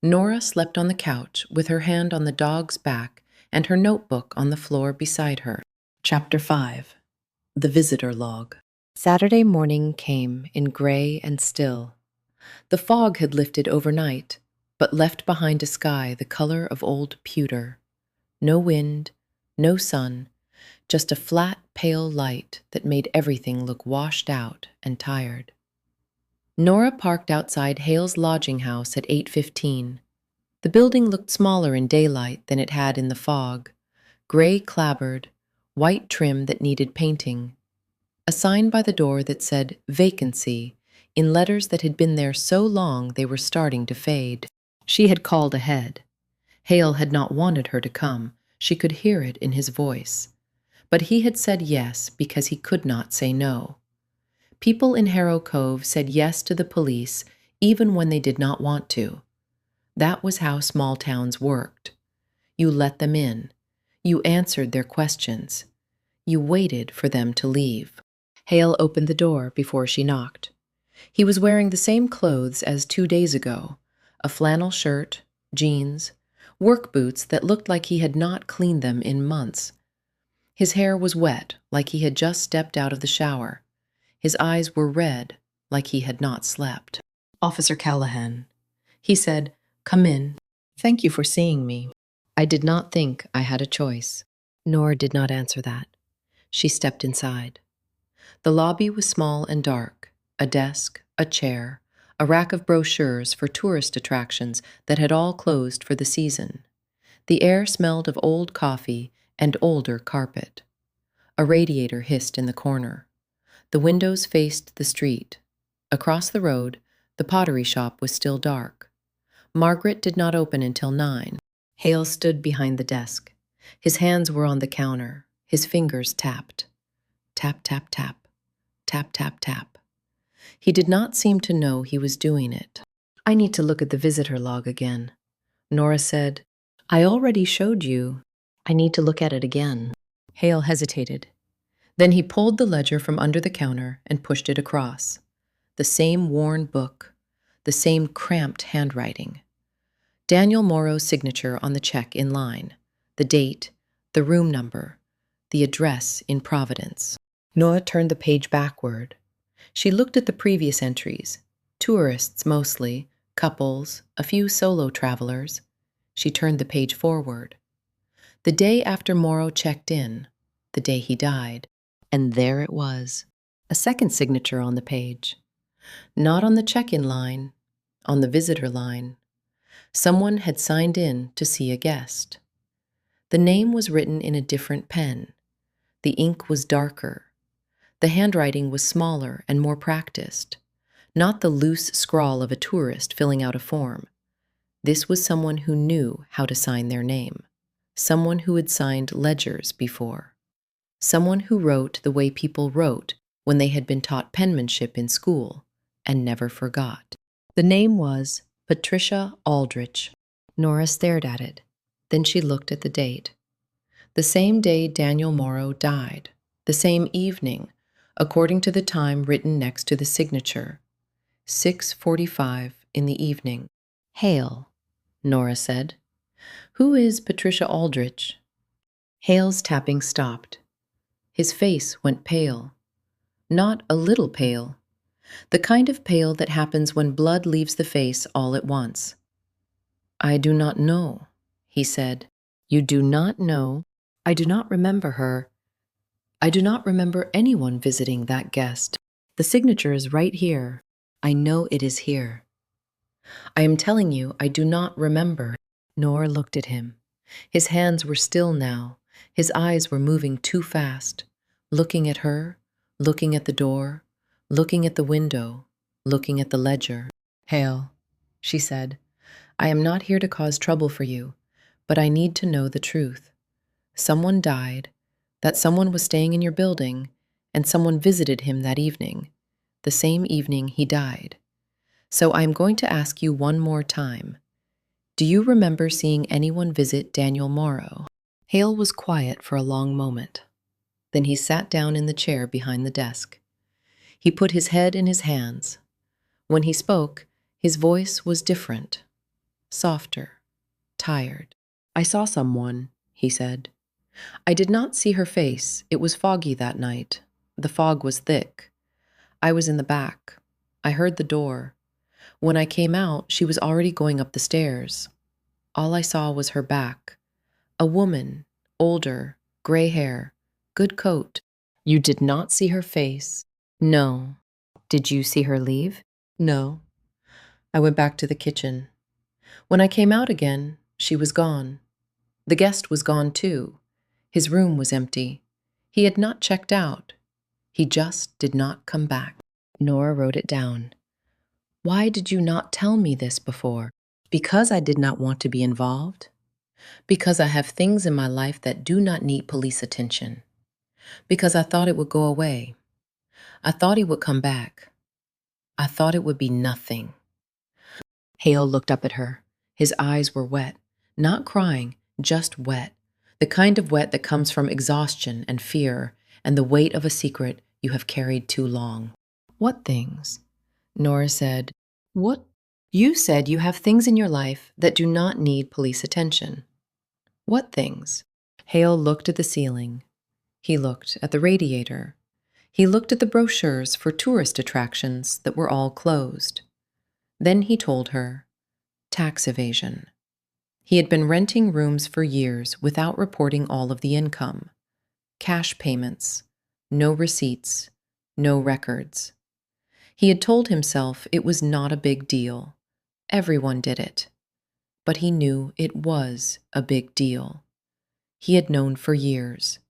Nora slept on the couch with her hand on the dog's back and her notebook on the floor beside her. Chapter 5. The Visitor Log. Saturday morning came in gray and still. The fog had lifted overnight, but left behind a sky the color of old pewter. No wind, no sun, just a flat, pale light that made everything look washed out and tired. Nora parked outside Hale's lodging house at 8:15. The building looked smaller in daylight than it had in the fog, gray clapboard, white trim that needed painting. A sign by the door that said vacancy in letters that had been there so long they were starting to fade. She had called ahead. Hale had not wanted her to come. She could hear it in his voice. But he had said yes because he could not say no. People in Harrow Cove said yes to the police even when they did not want to. That was how small towns worked. You let them in. You answered their questions. You waited for them to leave. Hale opened the door before she knocked. He was wearing the same clothes as 2 days ago, a flannel shirt, jeans, work boots that looked like he had not cleaned them in months. His hair was wet, like he had just stepped out of the shower. His eyes were red, like he had not slept. "Officer Callahan," he said, "come in. Thank you for seeing me. I did not think I had a choice." Nora did not answer that. She stepped inside. The lobby was small and dark, a desk, a chair, a rack of brochures for tourist attractions that had all closed for the season. The air smelled of old coffee and older carpet. A radiator hissed in the corner. The windows faced the street. Across the road, the pottery shop was still dark. Margaret did not open until 9. Hale stood behind the desk. His hands were on the counter. His fingers tapped. Tap, tap, tap. Tap, tap, tap. He did not seem to know he was doing it. "I need to look at the visitor log again." Nora said, "I already showed you. I need to look at it again." Hale hesitated. Then he pulled the ledger from under the counter and pushed it across. The same worn book, the same cramped handwriting. Daniel Morrow's signature on the check in line, the date, the room number, the address in Providence. Nora turned the page backward. She looked at the previous entries, tourists mostly, couples, a few solo travelers. She turned the page forward. The day after Morrow checked in, the day he died. And there it was, a second signature on the page. Not on the check-in line, on the visitor line. Someone had signed in to see a guest. The name was written in a different pen. The ink was darker. The handwriting was smaller and more practiced, not the loose scrawl of a tourist filling out a form. This was someone who knew how to sign their name, someone who had signed ledgers before, someone who wrote the way people wrote when they had been taught penmanship in school and never forgot. The name was Patricia Aldrich. Nora stared at it. Then she looked at the date. The same day Daniel Morrow died, the same evening, according to the time written next to the signature, 6:45 in the evening. "Hale," Nora said. "Who is Patricia Aldrich?" Hale's tapping stopped. His face went pale. Not a little pale. The kind of pale that happens when blood leaves the face all at once. "I do not know," he said. "You do not know? I do not remember her. I do not remember anyone visiting that guest. The signature is right here. I know it is here. I am telling you, I do not remember." Nora looked at him. His hands were still now. His eyes were moving too fast, looking at her, looking at the door, looking at the window, looking at the ledger. "Hale," she said, "I am not here to cause trouble for you, but I need to know the truth. Someone died, that someone was staying in your building, and someone visited him that evening, the same evening he died. So I am going to ask you one more time. Do you remember seeing anyone visit Daniel Morrow?" Hale was quiet for a long moment. Then he sat down in the chair behind the desk. He put his head in his hands. When he spoke, his voice was different, softer, tired. "I saw someone," he said. "I did not see her face. It was foggy that night. The fog was thick. I was in the back. I heard the door. When I came out, she was already going up the stairs. All I saw was her back. A woman, older, gray hair, good coat." "You did not see her face?" "No." "Did you see her leave?" "No. I went back to the kitchen. When I came out again, she was gone. The guest was gone too. His room was empty. He had not checked out. He just did not come back." Nora wrote it down. "Why did you not tell me this before?" "Because I did not want to be involved. Because I have things in my life that do not need police attention. Because I thought it would go away. I thought he would come back. I thought it would be nothing." Hale looked up at her. His eyes were wet, not crying, just wet, the kind of wet that comes from exhaustion and fear and the weight of a secret you have carried too long. "What things?" Nora said. "What? You said you have things in your life that do not need police attention. What things?" Hale looked at the ceiling. He looked at the radiator. He looked at the brochures for tourist attractions that were all closed. Then he told her, tax evasion. He had been renting rooms for years without reporting all of the income. Cash payments, no receipts, no records. He had told himself it was not a big deal. Everyone did it. But he knew it was a big deal. He had known for years.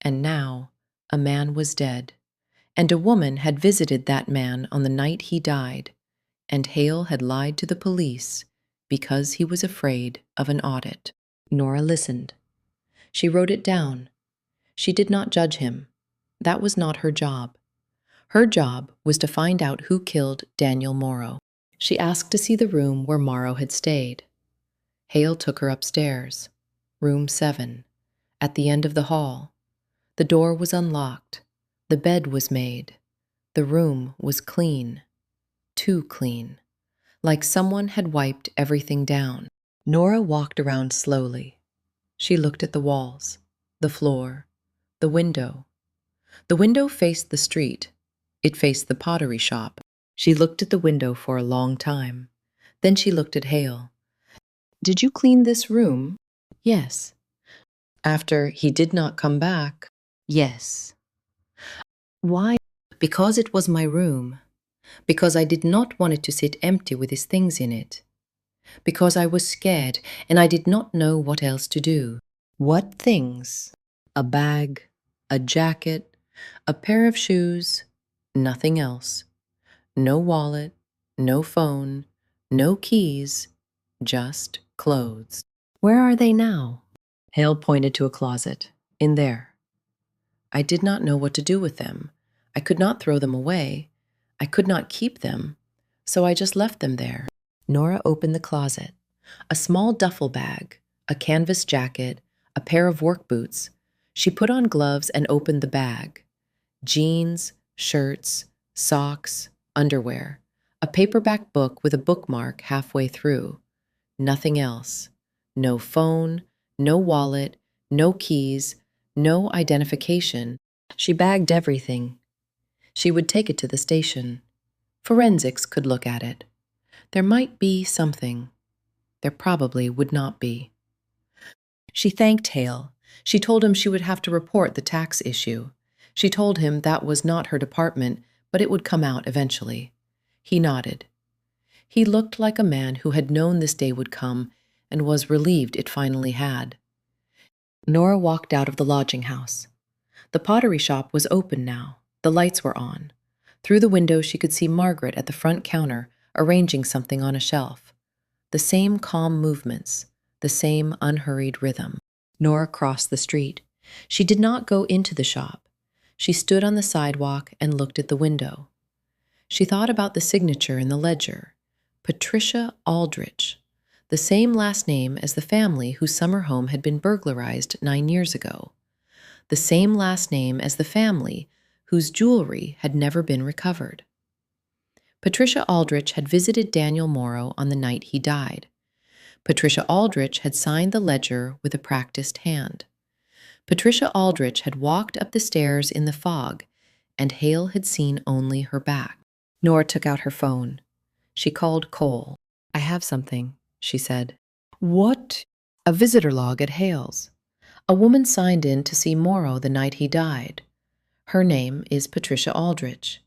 And now a man was dead, and a woman had visited that man on the night he died, and Hale had lied to the police because he was afraid of an audit. Nora listened. She wrote it down. She did not judge him. That was not her job. Her job was to find out who killed Daniel Morrow. She asked to see the room where Morrow had stayed. Hale took her upstairs. Room 7, at the end of the hall. The door was unlocked. The bed was made. The room was clean. Too clean. Like someone had wiped everything down. Nora walked around slowly. She looked at the walls, the floor, the window. The window faced the street. It faced the pottery shop. She looked at the window for a long time. Then she looked at Hale. "Did you clean this room?" "Yes." "After he did not come back?" "Yes." "Why?" "Because it was my room. Because I did not want it to sit empty with his things in it. Because I was scared and I did not know what else to do." "What things?" "A bag, a jacket, a pair of shoes, nothing else. No wallet, no phone, no keys, just clothes." "Where are they now?" Hale pointed to a closet. "In there." "I did not know what to do with them. I could not throw them away. I could not keep them, so I just left them there." Nora opened the closet. A small duffel bag, a canvas jacket, a pair of work boots. She put on gloves and opened the bag. Jeans, shirts, socks, underwear, a paperback book with a bookmark halfway through. Nothing else. No phone, no wallet, no keys, no identification. She bagged everything. She would take it to the station. Forensics could look at it. There might be something. There probably would not be. She thanked Hale. She told him she would have to report the tax issue. She told him that was not her department, but it would come out eventually. He nodded. He looked like a man who had known this day would come and was relieved it finally had. Nora walked out of the lodging house. The pottery shop was open now. The lights were on. Through the window she could see Margaret at the front counter arranging something on a shelf. The same calm movements, the same unhurried rhythm. Nora crossed the street. She did not go into the shop. She stood on the sidewalk and looked at the window. She thought about the signature in the ledger. Patricia Aldrich, the same last name as the family whose summer home had been burglarized 9 years ago. The same last name as the family whose jewelry had never been recovered. Patricia Aldrich had visited Daniel Morrow on the night he died. Patricia Aldrich had signed the ledger with a practiced hand. Patricia Aldrich had walked up the stairs in the fog, and Hale had seen only her back. Nora took out her phone. She called Cole. "I have something," she said. "What?" "A visitor log at Hale's. A woman signed in to see Morrow the night he died. Her name is Patricia Aldrich,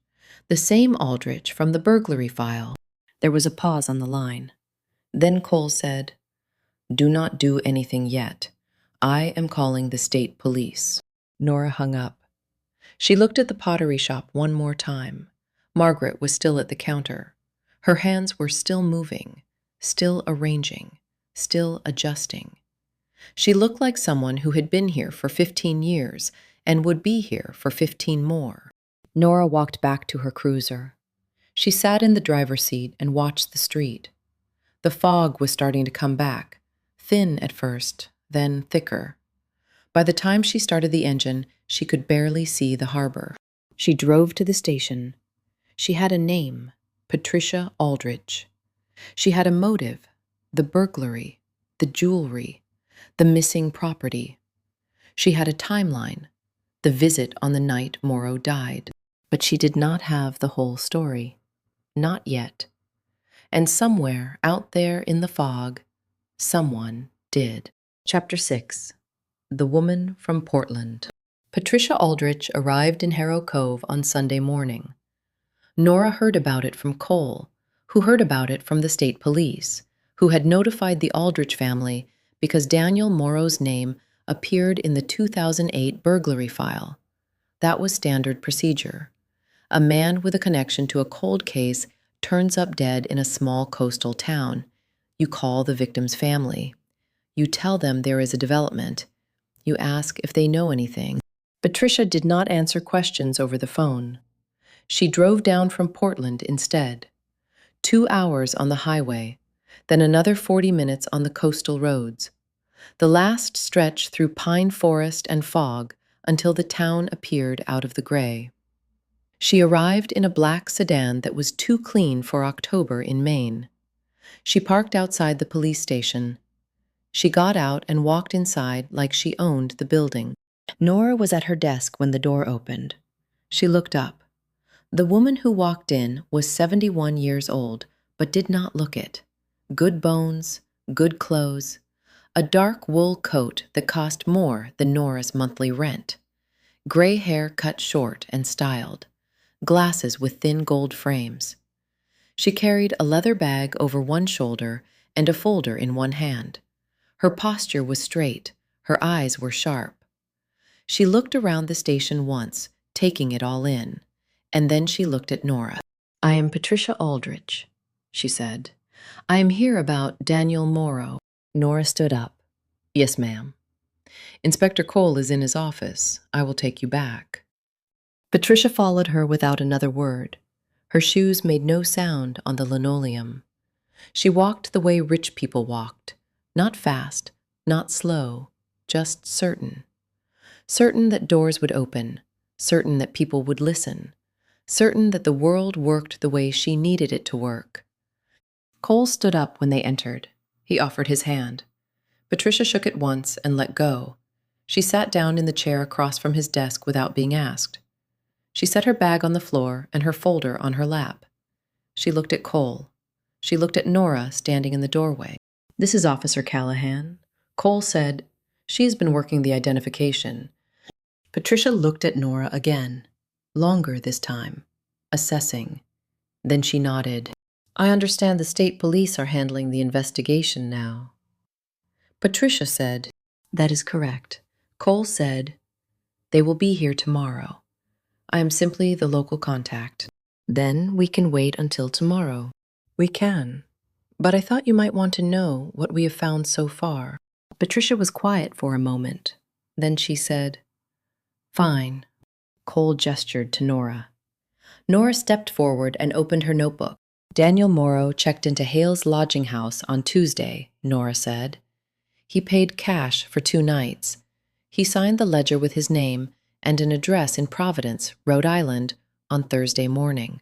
the same Aldrich from the burglary file." There was a pause on the line. Then Cole said, "Do not do anything yet. I am calling the state police." Nora hung up. She looked at the pottery shop one more time. Margaret was still at the counter. Her hands were still moving, still arranging, still adjusting. She looked like someone who had been here for 15 years and would be here for 15 more. Nora walked back to her cruiser. She sat in the driver's seat and watched the street. The fog was starting to come back, thin at first, then thicker. By the time she started the engine, she could barely see the harbor. She drove to the station. She had a name, Patricia Aldrich. She had a motive, the burglary, the jewelry, the missing property. She had a timeline, the visit on the night Morrow died. But she did not have the whole story. Not yet. And somewhere out there in the fog, someone did. Chapter 6. The Woman from Portland. Patricia Aldrich arrived in Harrow Cove on Sunday morning. Nora heard about it from Cole, who heard about it from the state police, who had notified the Aldrich family because Daniel Morrow's name appeared in the 2008 burglary file. That was standard procedure. A man with a connection to a cold case turns up dead in a small coastal town. You call the victim's family. You tell them there is a development. You ask if they know anything. Patricia did not answer questions over the phone. She drove down from Portland instead. 2 hours on the highway, then another 40 minutes on the coastal roads. The last stretch through pine forest and fog until the town appeared out of the gray. She arrived in a black sedan that was too clean for October in Maine. She parked outside the police station. She got out and walked inside like she owned the building. Nora was at her desk when the door opened. She looked up. The woman who walked in was 71 years old, but did not look it. Good bones, good clothes, a dark wool coat that cost more than Nora's monthly rent, gray hair cut short and styled, glasses with thin gold frames. She carried a leather bag over one shoulder and a folder in one hand. Her posture was straight, her eyes were sharp. She looked around the station once, taking it all in, and then she looked at Nora. "I am Patricia Aldrich," she said. "I am here about Daniel Morrow." Nora stood up. "Yes, ma'am. Inspector Cole is in his office. I will take you back." Patricia followed her without another word. Her shoes made no sound on the linoleum. She walked the way rich people walked, not fast, not slow, just certain. Certain that doors would open, certain that people would listen, certain that the world worked the way she needed it to work. Cole stood up when they entered. He offered his hand. Patricia shook it once and let go. She sat down in the chair across from his desk without being asked. She set her bag on the floor and her folder on her lap. She looked at Cole. She looked at Nora standing in the doorway. "This is Officer Callahan." Cole said, "She has been working the identification." Patricia looked at Nora again, longer this time, assessing. Then she nodded. "I understand the state police are handling the investigation now." Patricia said, "That is correct." Cole said, "They will be here tomorrow. I am simply the local contact." "Then we can wait until tomorrow." "We can. But I thought you might want to know what we have found so far." Patricia was quiet for a moment. Then she said, "Fine." Cole gestured to Nora. Nora stepped forward and opened her notebook. "Daniel Morrow checked into Hale's lodging house on Tuesday," Nora said. "He paid cash for 2 nights. He signed the ledger with his name and an address in Providence, Rhode Island, on Thursday morning.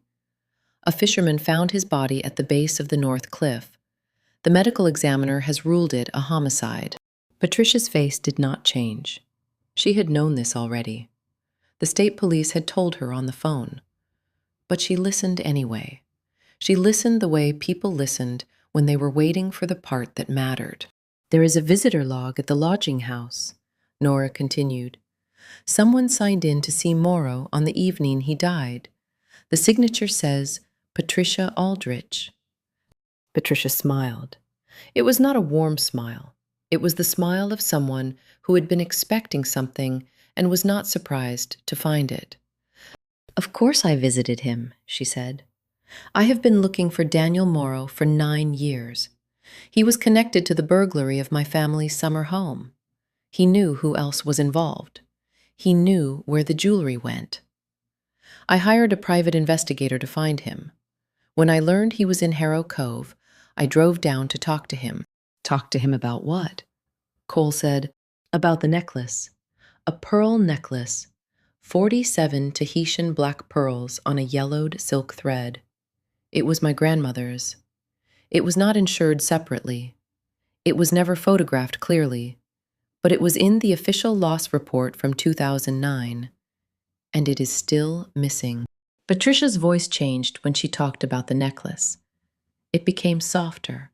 A fisherman found his body at the base of the North Cliff. The medical examiner has ruled it a homicide. Patricia's face did not change. She had known this already. The state police had told her on the phone. But she listened anyway. She listened the way people listened when they were waiting for the part that mattered. "There is a visitor log at the lodging house," Nora continued. "Someone signed in to see Morrow on the evening he died. The signature says Patricia Aldrich." Patricia smiled. It was not a warm smile. It was the smile of someone who had been expecting something and was not surprised to find it. "Of course I visited him," she said. "I have been looking for Daniel Morrow for 9 years. He was connected to the burglary of my family's summer home. He knew who else was involved. He knew where the jewelry went. I hired a private investigator to find him. When I learned he was in Harrow Cove, I drove down to talk to him." "Talk to him about what?" Cole said. "About the necklace. A pearl necklace. 47 Tahitian black pearls on a yellowed silk thread. It was my grandmother's. It was not insured separately. It was never photographed clearly, but it was in the official loss report from 2009, and it is still missing." Patricia's voice changed when she talked about the necklace. It became softer,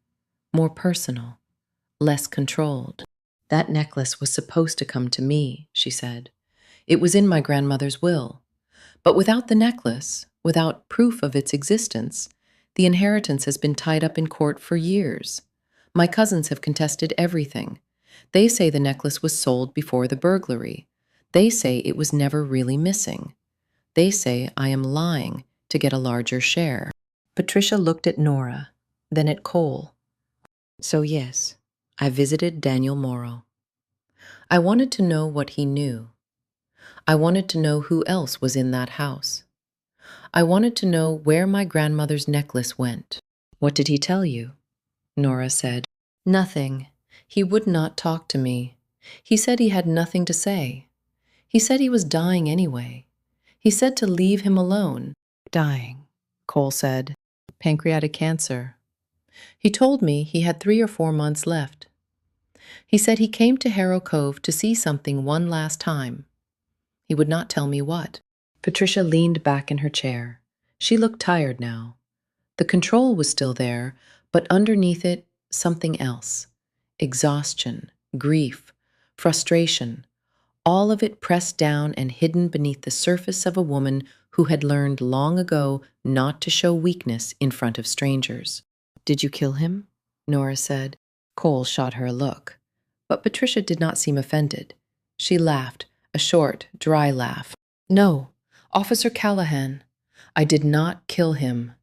more personal, less controlled. "That necklace was supposed to come to me," she said. "It was in my grandmother's will. But without the necklace, without proof of its existence, the inheritance has been tied up in court for years. My cousins have contested everything. They say the necklace was sold before the burglary. They say it was never really missing. They say I am lying to get a larger share." Patricia looked at Nora, then at Cole. "So yes, I visited Daniel Morrow. I wanted to know what he knew. I wanted to know who else was in that house. I wanted to know where my grandmother's necklace went." "What did he tell you?" Nora said. "Nothing. He would not talk to me. He said he had nothing to say. He said he was dying anyway. He said to leave him alone." "Dying," Cole said. "Pancreatic cancer. He told me he had 3 or 4 months left. He said he came to Harrow Cove to see something one last time. He would not tell me what." Patricia leaned back in her chair. She looked tired now. The control was still there, but underneath it, something else. Exhaustion, grief, frustration, all of it pressed down and hidden beneath the surface of a woman who had learned long ago not to show weakness in front of strangers. "Did you kill him?" Nora said. Cole shot her a look, but Patricia did not seem offended. She laughed, a short, dry laugh. "No, Officer Callahan, I did not kill him.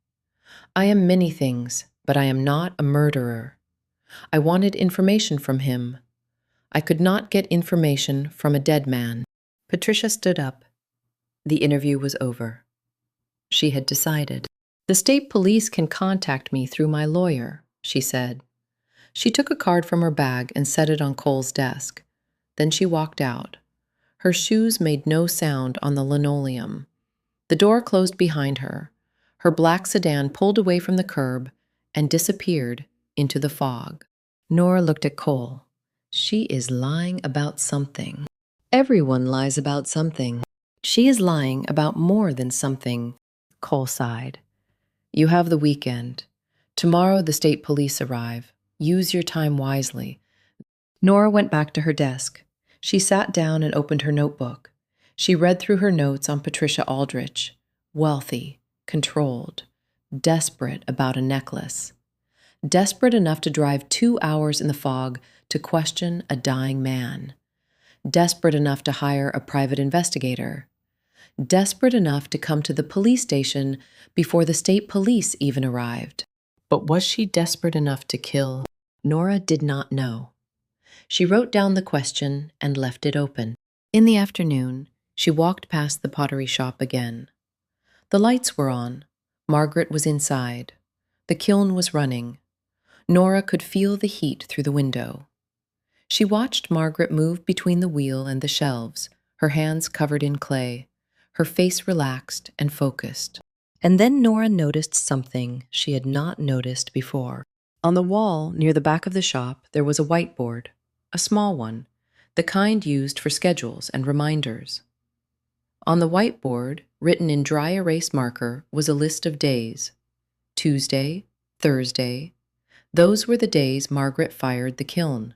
I am many things, but I am not a murderer. I wanted information from him. I could not get information from a dead man." Patricia stood up. The interview was over. She had decided. "The state police can contact me through my lawyer," she said. She took a card from her bag and set it on Cole's desk. Then she walked out. Her shoes made no sound on the linoleum. The door closed behind her. Her black sedan pulled away from the curb and disappeared into the fog. Nora looked at Cole. She is lying about something. Everyone lies about something. She is lying about more than something. Cole sighed. "You have the weekend. Tomorrow the state police arrive. Use your time wisely." Nora went back to her desk. She sat down and opened her notebook. She read through her notes on Patricia Aldrich. Wealthy, controlled, desperate about a necklace. Desperate enough to drive 2 hours in the fog to question a dying man. Desperate enough to hire a private investigator. Desperate enough to come to the police station before the state police even arrived. But was she desperate enough to kill? Nora did not know. She wrote down the question and left it open. In the afternoon, she walked past the pottery shop again. The lights were on. Margaret was inside. The kiln was running. Nora could feel the heat through the window. She watched Margaret move between the wheel and the shelves, her hands covered in clay, her face relaxed and focused. And then Nora noticed something she had not noticed before. On the wall near the back of the shop, there was a whiteboard, a small one, the kind used for schedules and reminders. On the whiteboard, written in dry erase marker, was a list of days. Tuesday, Thursday. Those were the days Margaret fired the kiln.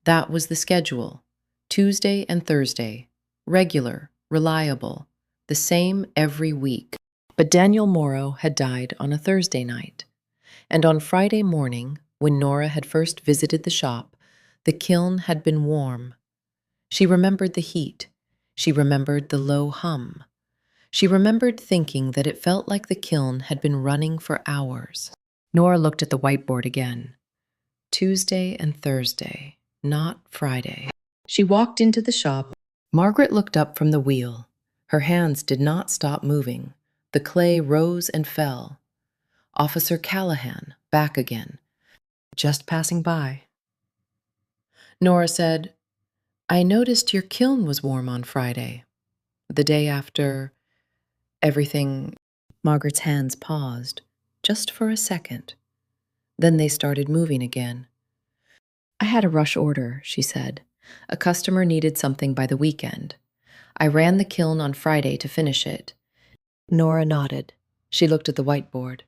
That was the schedule. Tuesday and Thursday. Regular, reliable, the same every week. But Daniel Morrow had died on a Thursday night. And on Friday morning, when Nora had first visited the shop, the kiln had been warm. She remembered the heat. She remembered the low hum. She remembered thinking that it felt like the kiln had been running for hours. Nora looked at the whiteboard again. Tuesday and Thursday, not Friday. She walked into the shop. Margaret looked up from the wheel. Her hands did not stop moving. The clay rose and fell. Officer Callahan, back again. Just passing by. Nora said, "I noticed your kiln was warm on Friday. The day after everything." Margaret's hands paused, just for a second. Then they started moving again. "I had a rush order," she said. "A customer needed something by the weekend. I ran the kiln on Friday to finish it." Nora nodded. She looked at the whiteboard.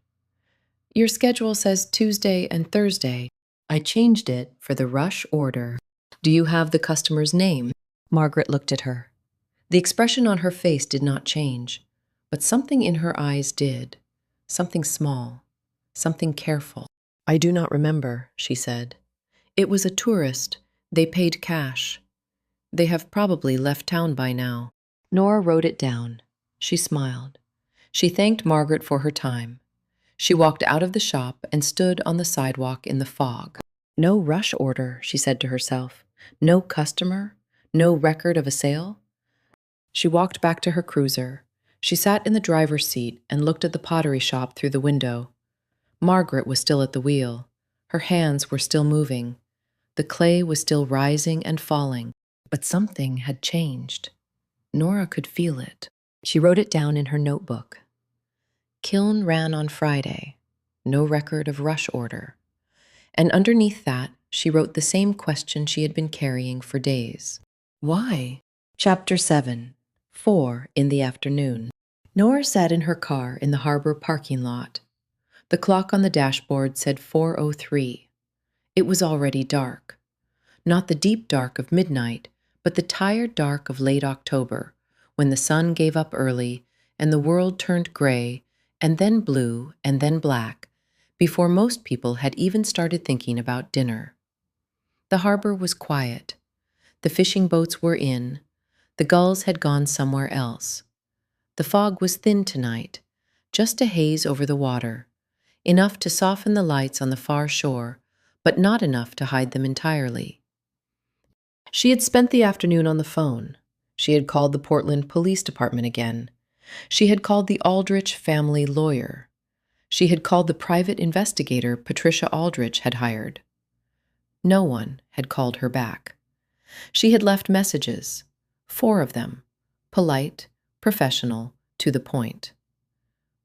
"Your schedule says Tuesday and Thursday. I changed it for the rush order. Do you have the customer's name?" Margaret looked at her. The expression on her face did not change, but something in her eyes did. Something small, something careful. "I do not remember," she said. "It was a tourist. They paid cash. They have probably left town by now." Nora wrote it down. She smiled. She thanked Margaret for her time. She walked out of the shop and stood on the sidewalk in the fog. No rush order, she said to herself. No customer. No record of a sale. She walked back to her cruiser. She sat in the driver's seat and looked at the pottery shop through the window. Margaret was still at the wheel. Her hands were still moving. The clay was still rising and falling, but something had changed. Nora could feel it. She wrote it down in her notebook. Kiln ran on Friday. No record of rush order. And underneath that, she wrote the same question she had been carrying for days. Why? Chapter 7. 4 in the afternoon. Nora sat in her car in the harbor parking lot. The clock on the dashboard said 4:03. It was already dark. Not the deep dark of midnight, but the tired dark of late October, when the sun gave up early and the world turned gray and then blue and then black, before most people had even started thinking about dinner. The harbor was quiet. The fishing boats were in. The gulls had gone somewhere else. The fog was thin tonight, just a haze over the water, enough to soften the lights on the far shore, but not enough to hide them entirely. She had spent the afternoon on the phone. She had called the Portland Police Department again. She had called the Aldrich family lawyer. She had called the private investigator Patricia Aldrich had hired. No one had called her back. She had left messages, 4 of them, polite, professional, to the point.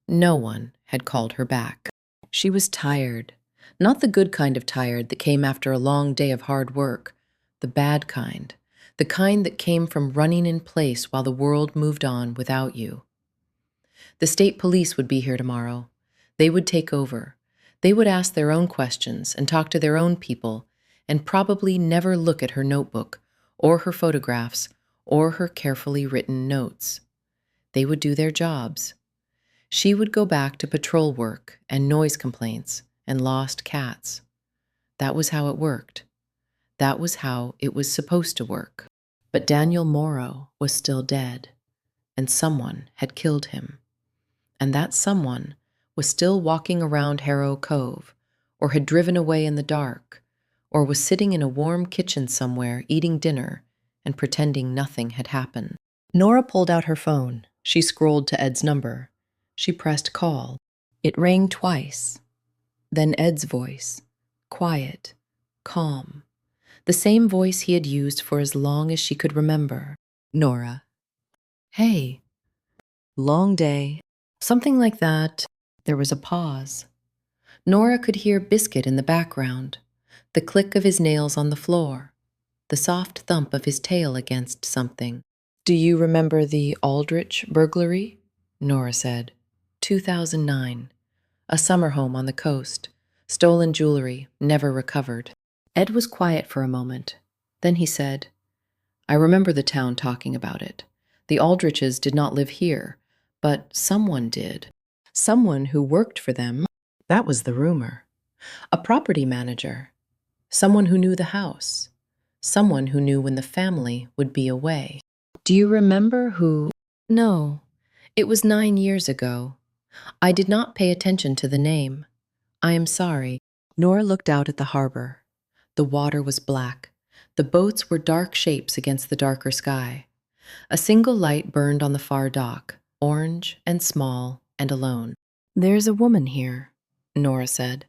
No one had called her back. She was tired, not the good kind of tired that came after a long day of hard work, the bad kind, the kind that came from running in place while the world moved on without you. The state police would be here tomorrow. They would take over. They would ask their own questions and talk to their own people and probably never look at her notebook or her photographs or her carefully written notes. They would do their jobs. She would go back to patrol work and noise complaints and lost cats. That was how it worked. That was how it was supposed to work. But Daniel Morrow was still dead, and someone had killed him. And that someone was still walking around Harrow Cove, or had driven away in the dark, or was sitting in a warm kitchen somewhere eating dinner and pretending nothing had happened. Nora pulled out her phone. She scrolled to Ed's number. She pressed call. It rang twice. Then Ed's voice, quiet, calm, the same voice he had used for as long as she could remember. Nora. Hey. Long day. Something like that. There was a pause. Nora could hear Biscuit in the background, the click of his nails on the floor, the soft thump of his tail against something. "Do you remember the Aldrich burglary?" Nora said. 2009. A summer home on the coast. Stolen jewelry, never recovered. Ed was quiet for a moment. Then he said, "I remember the town talking about it. The Aldriches did not live here, but someone did. Someone who worked for them. That was the rumor. A property manager. Someone who knew the house. Someone who knew when the family would be away." "Do you remember who?" "No. It was 9 years ago. I did not pay attention to the name. I am sorry." Nora looked out at the harbor. The water was black. The boats were dark shapes against the darker sky. A single light burned on the far dock, orange and small and alone. "There's a woman here," Nora said.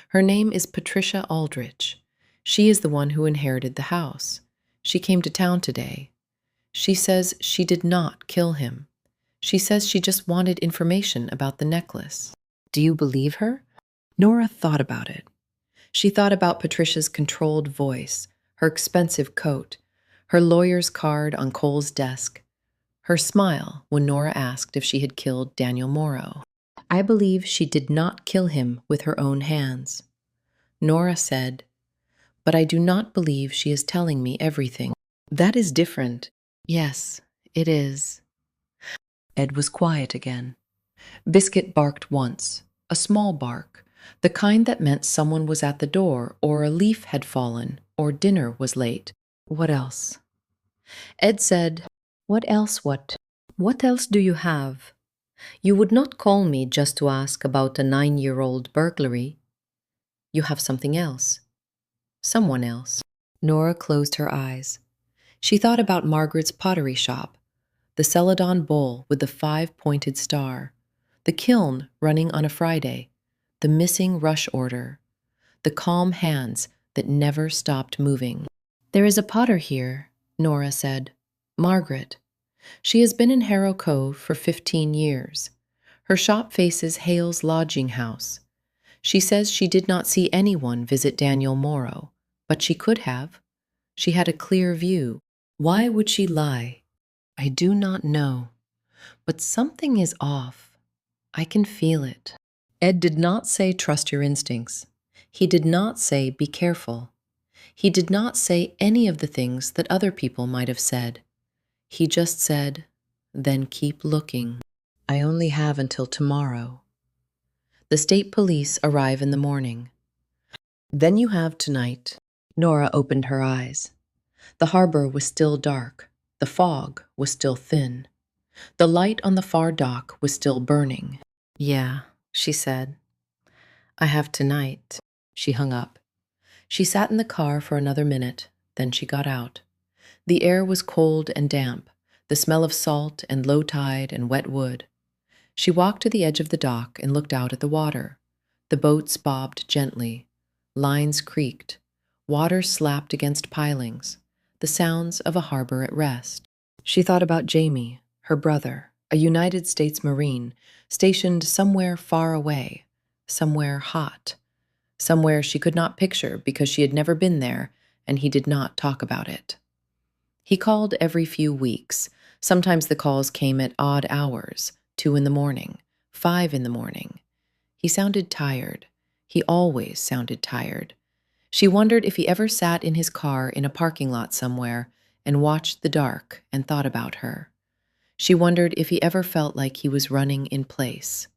"Her name is Patricia Aldrich. She is the one who inherited the house. She came to town today. She says she did not kill him. She says she just wanted information about the necklace." "Do you believe her?" Nora thought about it. She thought about Patricia's controlled voice, her expensive coat, her lawyer's card on Cole's desk, her smile when Nora asked if she had killed Daniel Morrow. "I believe she did not kill him with her own hands." Nora said, "But I do not believe she is telling me everything." "That is different." "Yes, it is." Ed was quiet again. Biscuit barked once, a small bark, the kind that meant someone was at the door or a leaf had fallen or dinner was late. "What else?" Ed said, "What else what? What else do you have? You would not call me just to ask about a 9-year-old burglary. You have something else. Someone else." Nora closed her eyes. She thought about Margaret's pottery shop, the Celadon bowl with the 5-pointed star, the kiln running on a Friday, the missing rush order, the calm hands that never stopped moving. "There is a potter here," Nora said. "Margaret. She has been in Harrow Cove for 15 years. Her shop faces Hale's lodging house. She says she did not see anyone visit Daniel Morrow, but she could have. She had a clear view. Why would she lie? I do not know. But something is off. I can feel it." Ed did not say trust your instincts. He did not say be careful. He did not say any of the things that other people might have said. He just said, "Then keep looking. I only have until tomorrow." The state police arrive in the morning. "Then you have tonight." Nora opened her eyes. The harbor was still dark. The fog was still thin. The light on the far dock was still burning. "Yeah," she said. "I have tonight." She hung up. She sat in the car for another minute, then she got out. The air was cold and damp, the smell of salt and low tide and wet wood. She walked to the edge of the dock and looked out at the water. The boats bobbed gently. Lines creaked. Water slapped against pilings. The sounds of a harbor at rest. She thought about Jamie, her brother, a United States Marine, stationed somewhere far away, somewhere hot, somewhere she could not picture because she had never been there and he did not talk about it. He called every few weeks. Sometimes the calls came at odd hours, 2 in the morning, 5 in the morning. He sounded tired. He always sounded tired. She wondered if he ever sat in his car in a parking lot somewhere and watched the dark and thought about her. She wondered if he ever felt like he was running in place.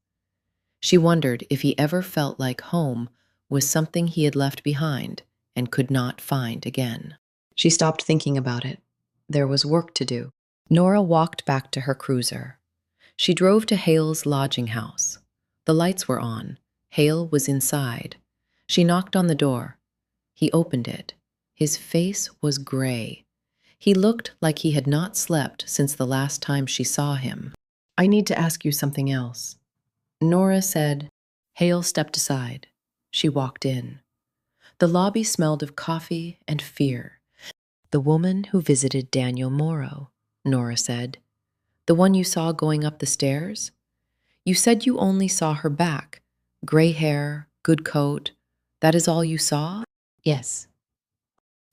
She wondered if he ever felt like home was something he had left behind and could not find again. She stopped thinking about it. There was work to do. Nora walked back to her cruiser. She drove to Hale's lodging house. The lights were on. Hale was inside. She knocked on the door. He opened it. His face was gray. He looked like he had not slept since the last time she saw him. "I need to ask you something else." Nora said. Hale stepped aside. She walked in. The lobby smelled of coffee and fear. "The woman who visited Daniel Morrow," Nora said. "The one you saw going up the stairs? You said you only saw her back, gray hair, good coat. That is all you saw? Yes.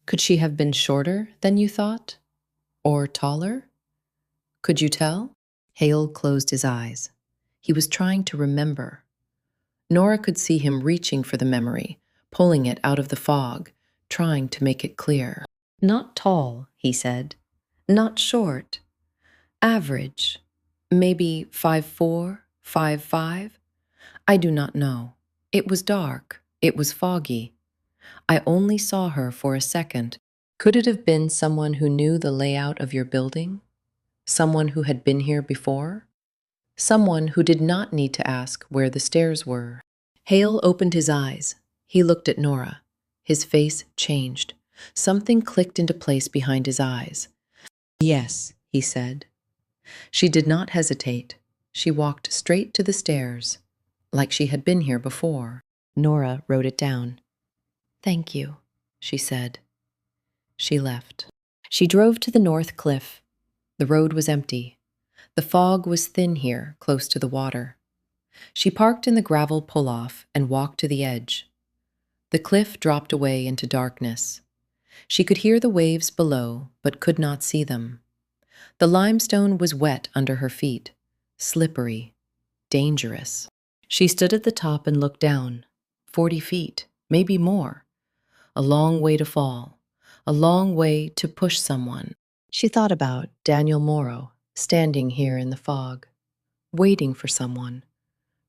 Could she have been shorter than you thought? Or taller? Could you tell? Hale closed his eyes. He was trying to remember. Nora could see him reaching for the memory, pulling it out of the fog, trying to make it clear. Not tall, he said. Not short. Average. Maybe 5'4", 5'5". I do not know. It was dark. It was foggy. I only saw her for a second. Could it have been someone who knew the layout of your building? Someone who had been here before? Someone who did not need to ask where the stairs were. Hale opened his eyes. He looked at Nora. His face changed. Something clicked into place behind his eyes. Yes, he said. She did not hesitate. She walked straight to the stairs, like she had been here before. Nora wrote it down. Thank you, she said. She left. She drove to the north cliff. The road was empty. The fog was thin here, close to the water. She parked in the gravel pull-off and walked to the edge. The cliff dropped away into darkness. She could hear the waves below, but could not see them. The limestone was wet under her feet, slippery, dangerous. She stood at the top and looked down. 40 feet, maybe more. A long way to fall, a long way to push someone. She thought about Daniel Morrow, standing here in the fog, waiting for someone,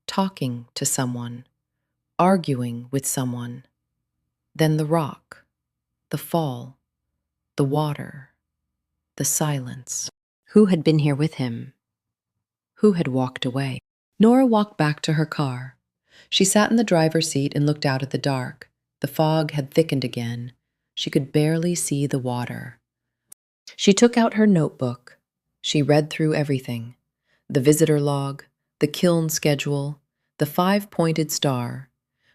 talking to someone, arguing with someone. Then the rock, the fall, the water, the silence. Who had been here with him? Who had walked away? Nora walked back to her car. She sat in the driver's seat and looked out at the dark. The fog had thickened again. She could barely see the water. She took out her notebook. She read through everything. The visitor log, the kiln schedule, the 5-pointed star,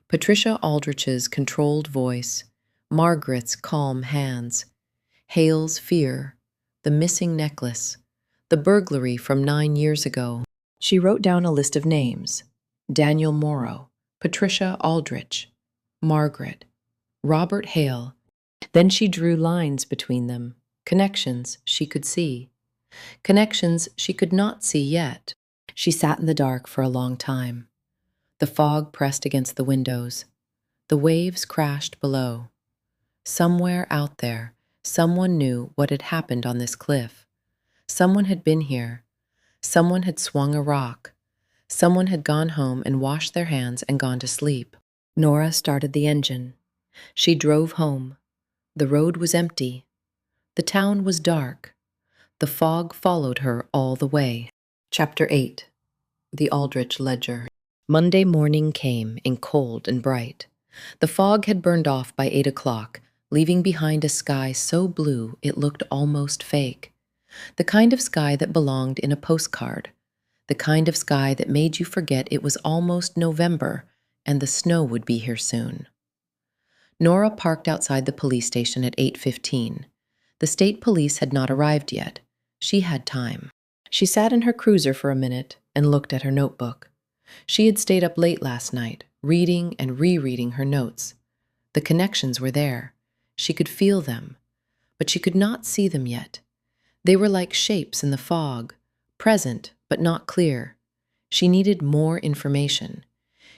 Patricia Aldrich's controlled voice, Margaret's calm hands, Hale's fear, the missing necklace, the burglary from 9 years ago. She wrote down a list of names. Daniel Morrow, Patricia Aldrich, Margaret, Robert Hale. Then she drew lines between them, connections she could see, connections she could not see yet. She sat in the dark for a long time. The fog pressed against the windows. The waves crashed below. Somewhere out there, someone knew what had happened on this cliff. Someone had been here. Someone had swung a rock. Someone had gone home and washed their hands and gone to sleep. Nora started the engine. She drove home. The road was empty. The town was dark. The fog followed her all the way. Chapter 8. The Aldrich Ledger. Monday morning came in cold and bright. The fog had burned off by 8 o'clock, leaving behind a sky so blue it looked almost fake. The kind of sky that belonged in a postcard. The kind of sky that made you forget it was almost November and the snow would be here soon. Nora parked outside the police station at 8:15. The state police had not arrived yet. She had time. She sat in her cruiser for a minute and looked at her notebook. She had stayed up late last night, reading and rereading her notes. The connections were there. She could feel them, but she could not see them yet. They were like shapes in the fog, present but not clear. She needed more information.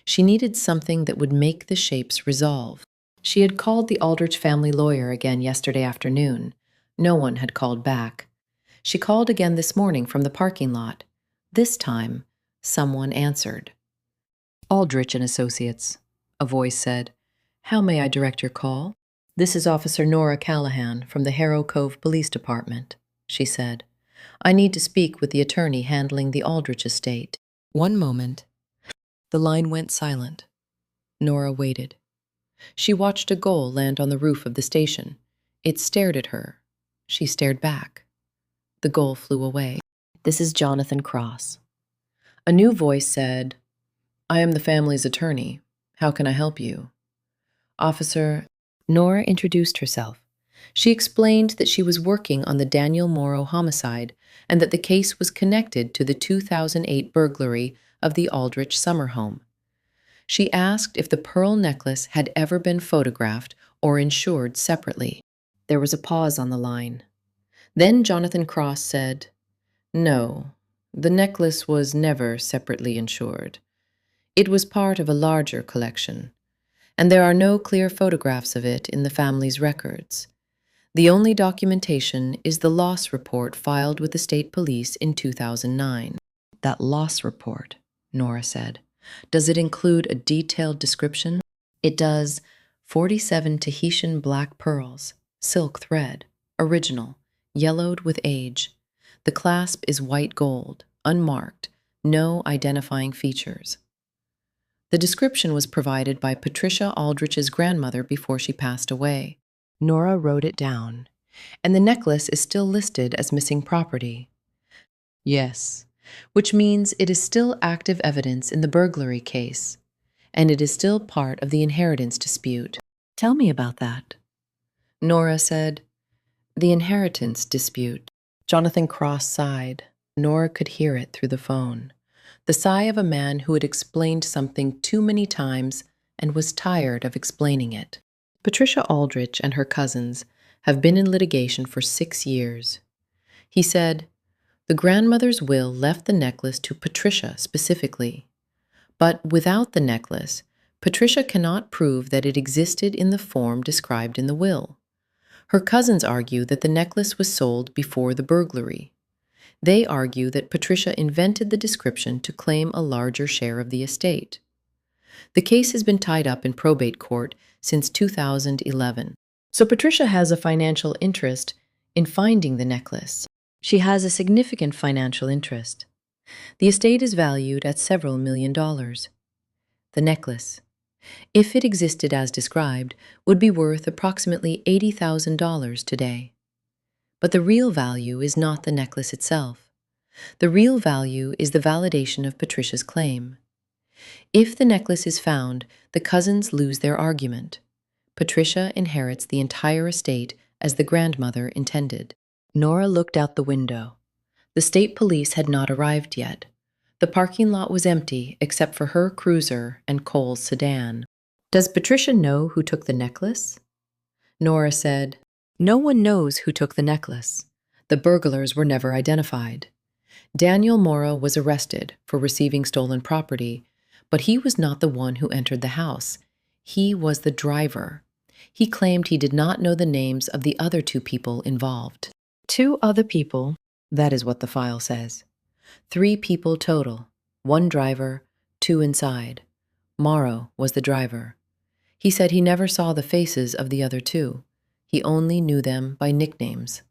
She needed something that would make the shapes resolve. She had called the Aldrich family lawyer again yesterday afternoon. No one had called back. She called again this morning from the parking lot. This time, someone answered. Aldrich and Associates, a voice said. How may I direct your call? This is Officer Nora Callahan from the Harrow Cove Police Department, she said. I need to speak with the attorney handling the Aldrich estate. One moment. The line went silent. Nora waited. She watched a gull land on the roof of the station. It stared at her. She stared back. The gull flew away. This is Jonathan Cross. A new voice said, I am the family's attorney. How can I help you? Officer. Nora introduced herself. She explained that she was working on the Daniel Morrow homicide and that the case was connected to the 2008 burglary of the Aldrich summer home. She asked if the pearl necklace had ever been photographed or insured separately. There was a pause on the line. Then Jonathan Cross said, "No, the necklace was never separately insured. It was part of a larger collection, and there are no clear photographs of it in the family's records. The only documentation is the loss report filed with the state police in 2009. That loss report, Nora said. Does it include a detailed description? It does. 47 Tahitian black pearls, silk thread, original, yellowed with age. The clasp is white gold, unmarked, no identifying features. The description was provided by Patricia Aldrich's grandmother before she passed away. Nora wrote it down, and the necklace is still listed as missing property. Yes, which means it is still active evidence in the burglary case, and it is still part of the inheritance dispute. Tell me about that. Nora said, "The inheritance dispute." Jonathan Cross sighed. Nora could hear it through the phone. The sigh of a man who had explained something too many times and was tired of explaining it. Patricia Aldrich and her cousins have been in litigation for 6 years. He said, "The grandmother's will left the necklace to Patricia specifically. But without the necklace, Patricia cannot prove that it existed in the form described in the will. Her cousins argue that the necklace was sold before the burglary. They argue that Patricia invented the description to claim a larger share of the estate. The case has been tied up in probate court since 2011. So Patricia has a financial interest in finding the necklace. She has a significant financial interest. The estate is valued at several $1,000,000. The necklace, if it existed as described, would be worth approximately $80,000 today. But the real value is not the necklace itself. The real value is the validation of Patricia's claim. If the necklace is found, the cousins lose their argument. Patricia inherits the entire estate as the grandmother intended." Nora looked out the window. The state police had not arrived yet. The parking lot was empty except for her cruiser and Cole's sedan. "Does Patricia know who took the necklace?" Nora said, "No one knows who took the necklace. The burglars were never identified. Daniel Morrow was arrested for receiving stolen property, but he was not the one who entered the house. He was the driver. He claimed he did not know the names of the other 2 people involved. 2 other people, that is what the file says. 3 people total, 1 driver, 2 inside. Morrow was the driver. He said he never saw the faces of the other 2. He only knew them by nicknames.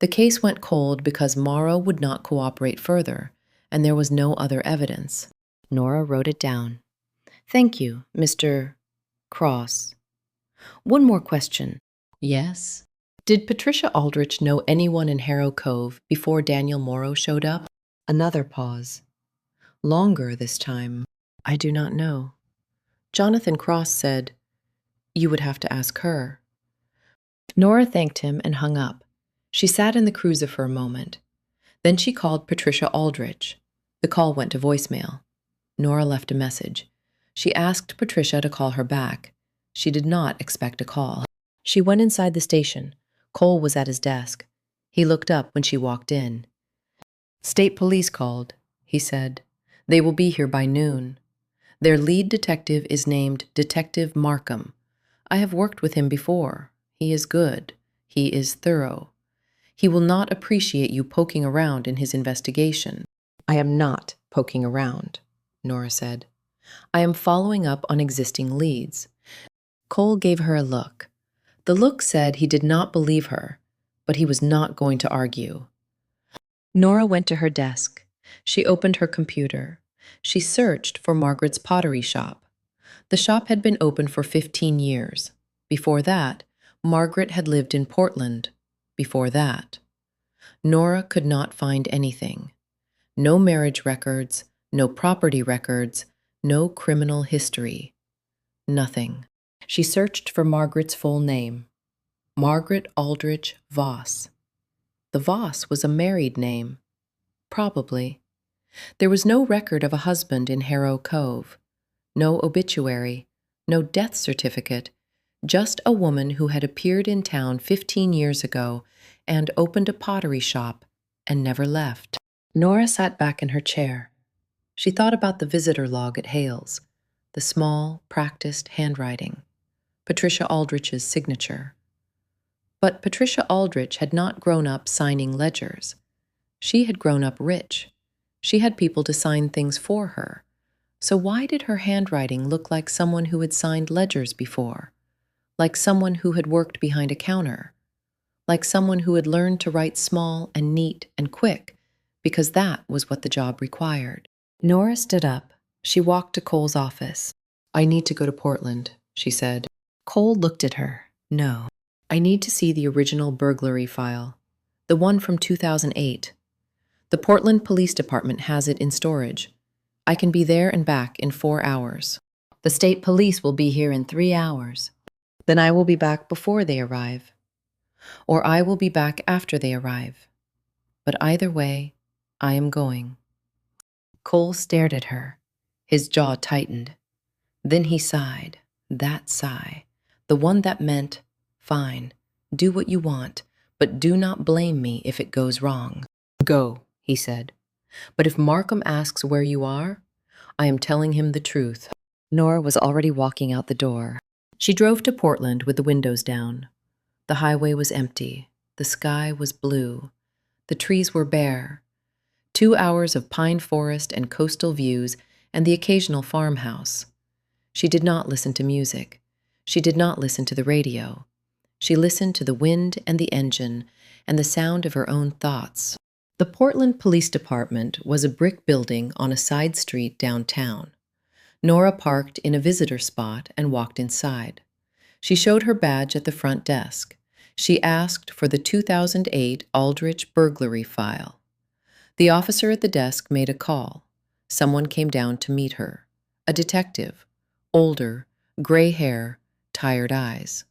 The case went cold because Morrow would not cooperate further, and there was no other evidence." Nora wrote it down. "Thank you, Mr. Cross. One more question." "Yes." "Did Patricia Aldrich know anyone in Harrow Cove before Daniel Morrow showed up?" Another pause. Longer this time. "I do not know." Jonathan Cross said, "You would have to ask her." Nora thanked him and hung up. She sat in the cruiser for a moment. Then she called Patricia Aldrich. The call went to voicemail. Nora left a message. She asked Patricia to call her back. She did not expect a call. She went inside the station. Cole was at his desk. He looked up when she walked in. "State police called," he said. "They will be here by noon. Their lead detective is named Detective Markham. I have worked with him before. He is good. He is thorough. He will not appreciate you poking around in his investigation." "I am not poking around," Nora said. "I am following up on existing leads." Cole gave her a look. The look said he did not believe her, but he was not going to argue. Nora went to her desk. She opened her computer. She searched for Margaret's pottery shop. The shop had been open for 15 years. Before that, Margaret had lived in Portland. Before that, Nora could not find anything. No marriage records, no property records, no criminal history. Nothing. She searched for Margaret's full name. Margaret Aldrich Voss. The Voss was a married name. Probably. There was no record of a husband in Harrow Cove. no obituary, no death certificate, just a woman who had appeared in town 15 years ago and opened a pottery shop and never left. Nora sat back in her chair. She thought about the visitor log at Hale's, the small, practiced handwriting, Patricia Aldrich's signature. But Patricia Aldrich had not grown up signing ledgers. She had grown up rich. She had people to sign things for her. So why did her handwriting look like someone who had signed ledgers before? Like someone who had worked behind a counter? Like someone who had learned to write small and neat and quick, because that was what the job required. Nora stood up. She walked to Cole's office. "I need to go to Portland," she said. Cole looked at her. "No. I need to see the original burglary file, the one from 2008. The Portland Police Department has it in storage. I can be there and back in 4 hours. The state police will be here in 3 hours. Then I will be back before they arrive. Or I will be back after they arrive. But either way, I am going." Cole stared at her. His jaw tightened. Then he sighed, that sigh, the one that meant, "Fine, do what you want, but do not blame me if it goes wrong." "Go," he said. "But if Markham asks where you are, I am telling him the truth." Nora was already walking out the door. She drove to Portland with the windows down. The highway was empty. The sky was blue. The trees were bare. 2 hours of pine forest and coastal views and the occasional farmhouse. She did not listen to music. She did not listen to the radio. She listened to the wind and the engine and the sound of her own thoughts. The Portland Police Department was a brick building on a side street downtown. Nora parked in a visitor spot and walked inside. She showed her badge at the front desk. She asked for the 2008 Aldrich burglary file. The officer at the desk made a call. Someone came down to meet her. A detective. Older, gray hair, tired eyes.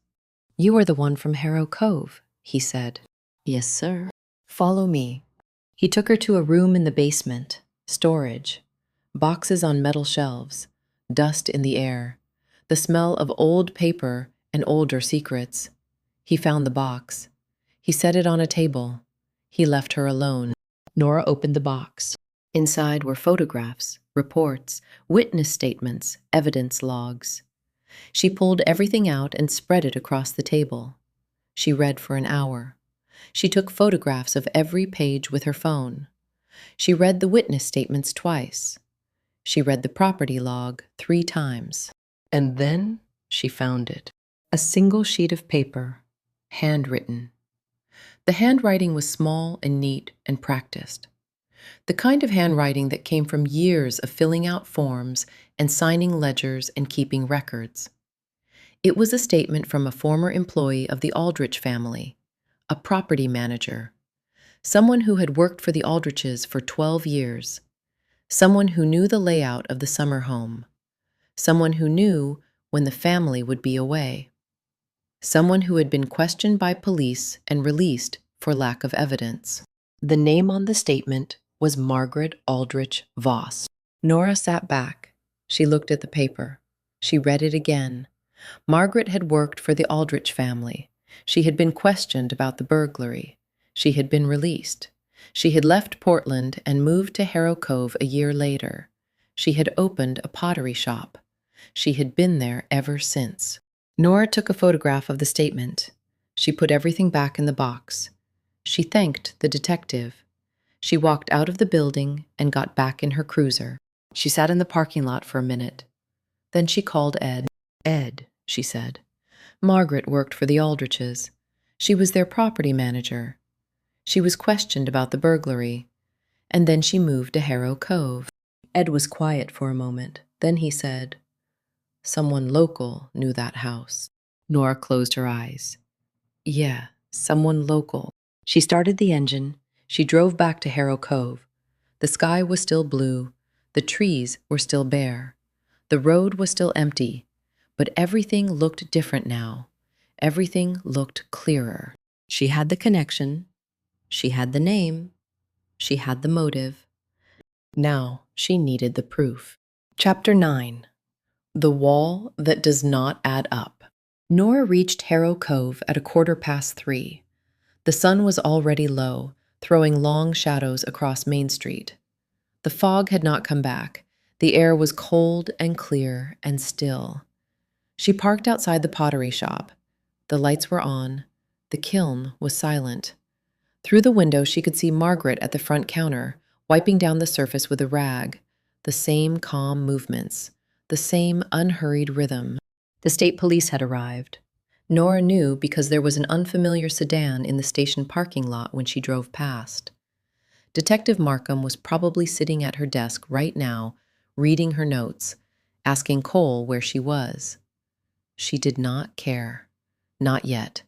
"You are the one from Harrow Cove," he said. "Yes, sir." "Follow me." He took her to a room in the basement. Storage. Boxes on metal shelves. Dust in the air. The smell of old paper and older secrets. He found the box. He set it on a table. He left her alone. Nora opened the box. Inside were photographs, reports, witness statements, evidence logs. She pulled everything out and spread it across the table. She read for an hour. She took photographs of every page with her phone. She read the witness statements twice. She read the property log 3 times. And then she found it. A single sheet of paper, handwritten. The handwriting was small and neat and practiced. The kind of handwriting that came from years of filling out forms and signing ledgers and keeping records. It was a statement from a former employee of the Aldrich family, a property manager, someone who had worked for the Aldriches for 12 years, someone who knew the layout of the summer home, someone who knew when the family would be away, someone who had been questioned by police and released for lack of evidence. The name on the statement was Margaret Aldrich Voss. Nora sat back. She looked at the paper. She read it again. Margaret had worked for the Aldrich family. She had been questioned about the burglary. She had been released. She had left Portland and moved to Harrow Cove a year later. She had opened a pottery shop. She had been there ever since. Nora took a photograph of the statement. She put everything back in the box. She thanked the detective. She walked out of the building and got back in her cruiser. She sat in the parking lot for a minute. Then she called Ed. "Ed," she said. "Margaret worked for the Aldriches. She was their property manager. She was questioned about the burglary. And then she moved to Harrow Cove." Ed was quiet for a moment. Then he said, "Someone local knew that house." Nora closed her eyes. "Yeah, someone local." She started the engine. She drove back to Harrow Cove. The sky was still blue. The trees were still bare. The road was still empty. But everything looked different now. Everything looked clearer. She had the connection. She had the name. She had the motive. Now she needed the proof. Chapter 9. The wall that does not add up. Nora reached Harrow Cove at 3:15. The sun was already low, throwing long shadows across Main Street. The fog had not come back. The air was cold and clear and still. She parked outside the pottery shop. The lights were on. The kiln was silent. Through the window, she could see Margaret at the front counter, wiping down the surface with a rag. The same calm movements, the same unhurried rhythm. The state police had arrived. Nora knew because there was an unfamiliar sedan in the station parking lot when she drove past. Detective Markham was probably sitting at her desk right now, reading her notes, asking Cole where she was. She did not care. Not yet.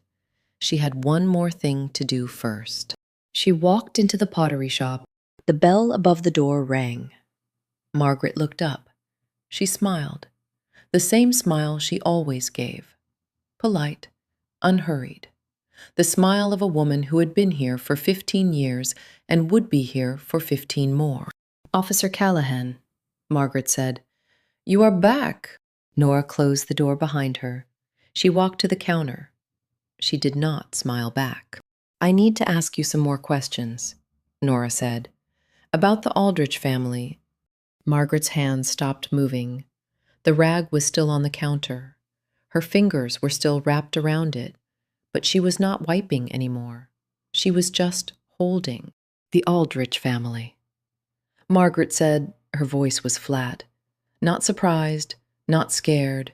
She had one more thing to do first. She walked into the pottery shop. The bell above the door rang. Margaret looked up. She smiled. The same smile she always gave. Polite, unhurried. The smile of a woman who had been here for 15 years and would be here for 15 more. "Officer Callahan," Margaret said. "You are back." Nora closed the door behind her. She walked to the counter. She did not smile back. "I need to ask you some more questions," Nora said. "About the Aldrich family." Margaret's hands stopped moving. The rag was still on the counter. Her fingers were still wrapped around it, but she was not wiping anymore. She was just holding. "The Aldrich family." Margaret said, her voice was flat. Not surprised, not scared,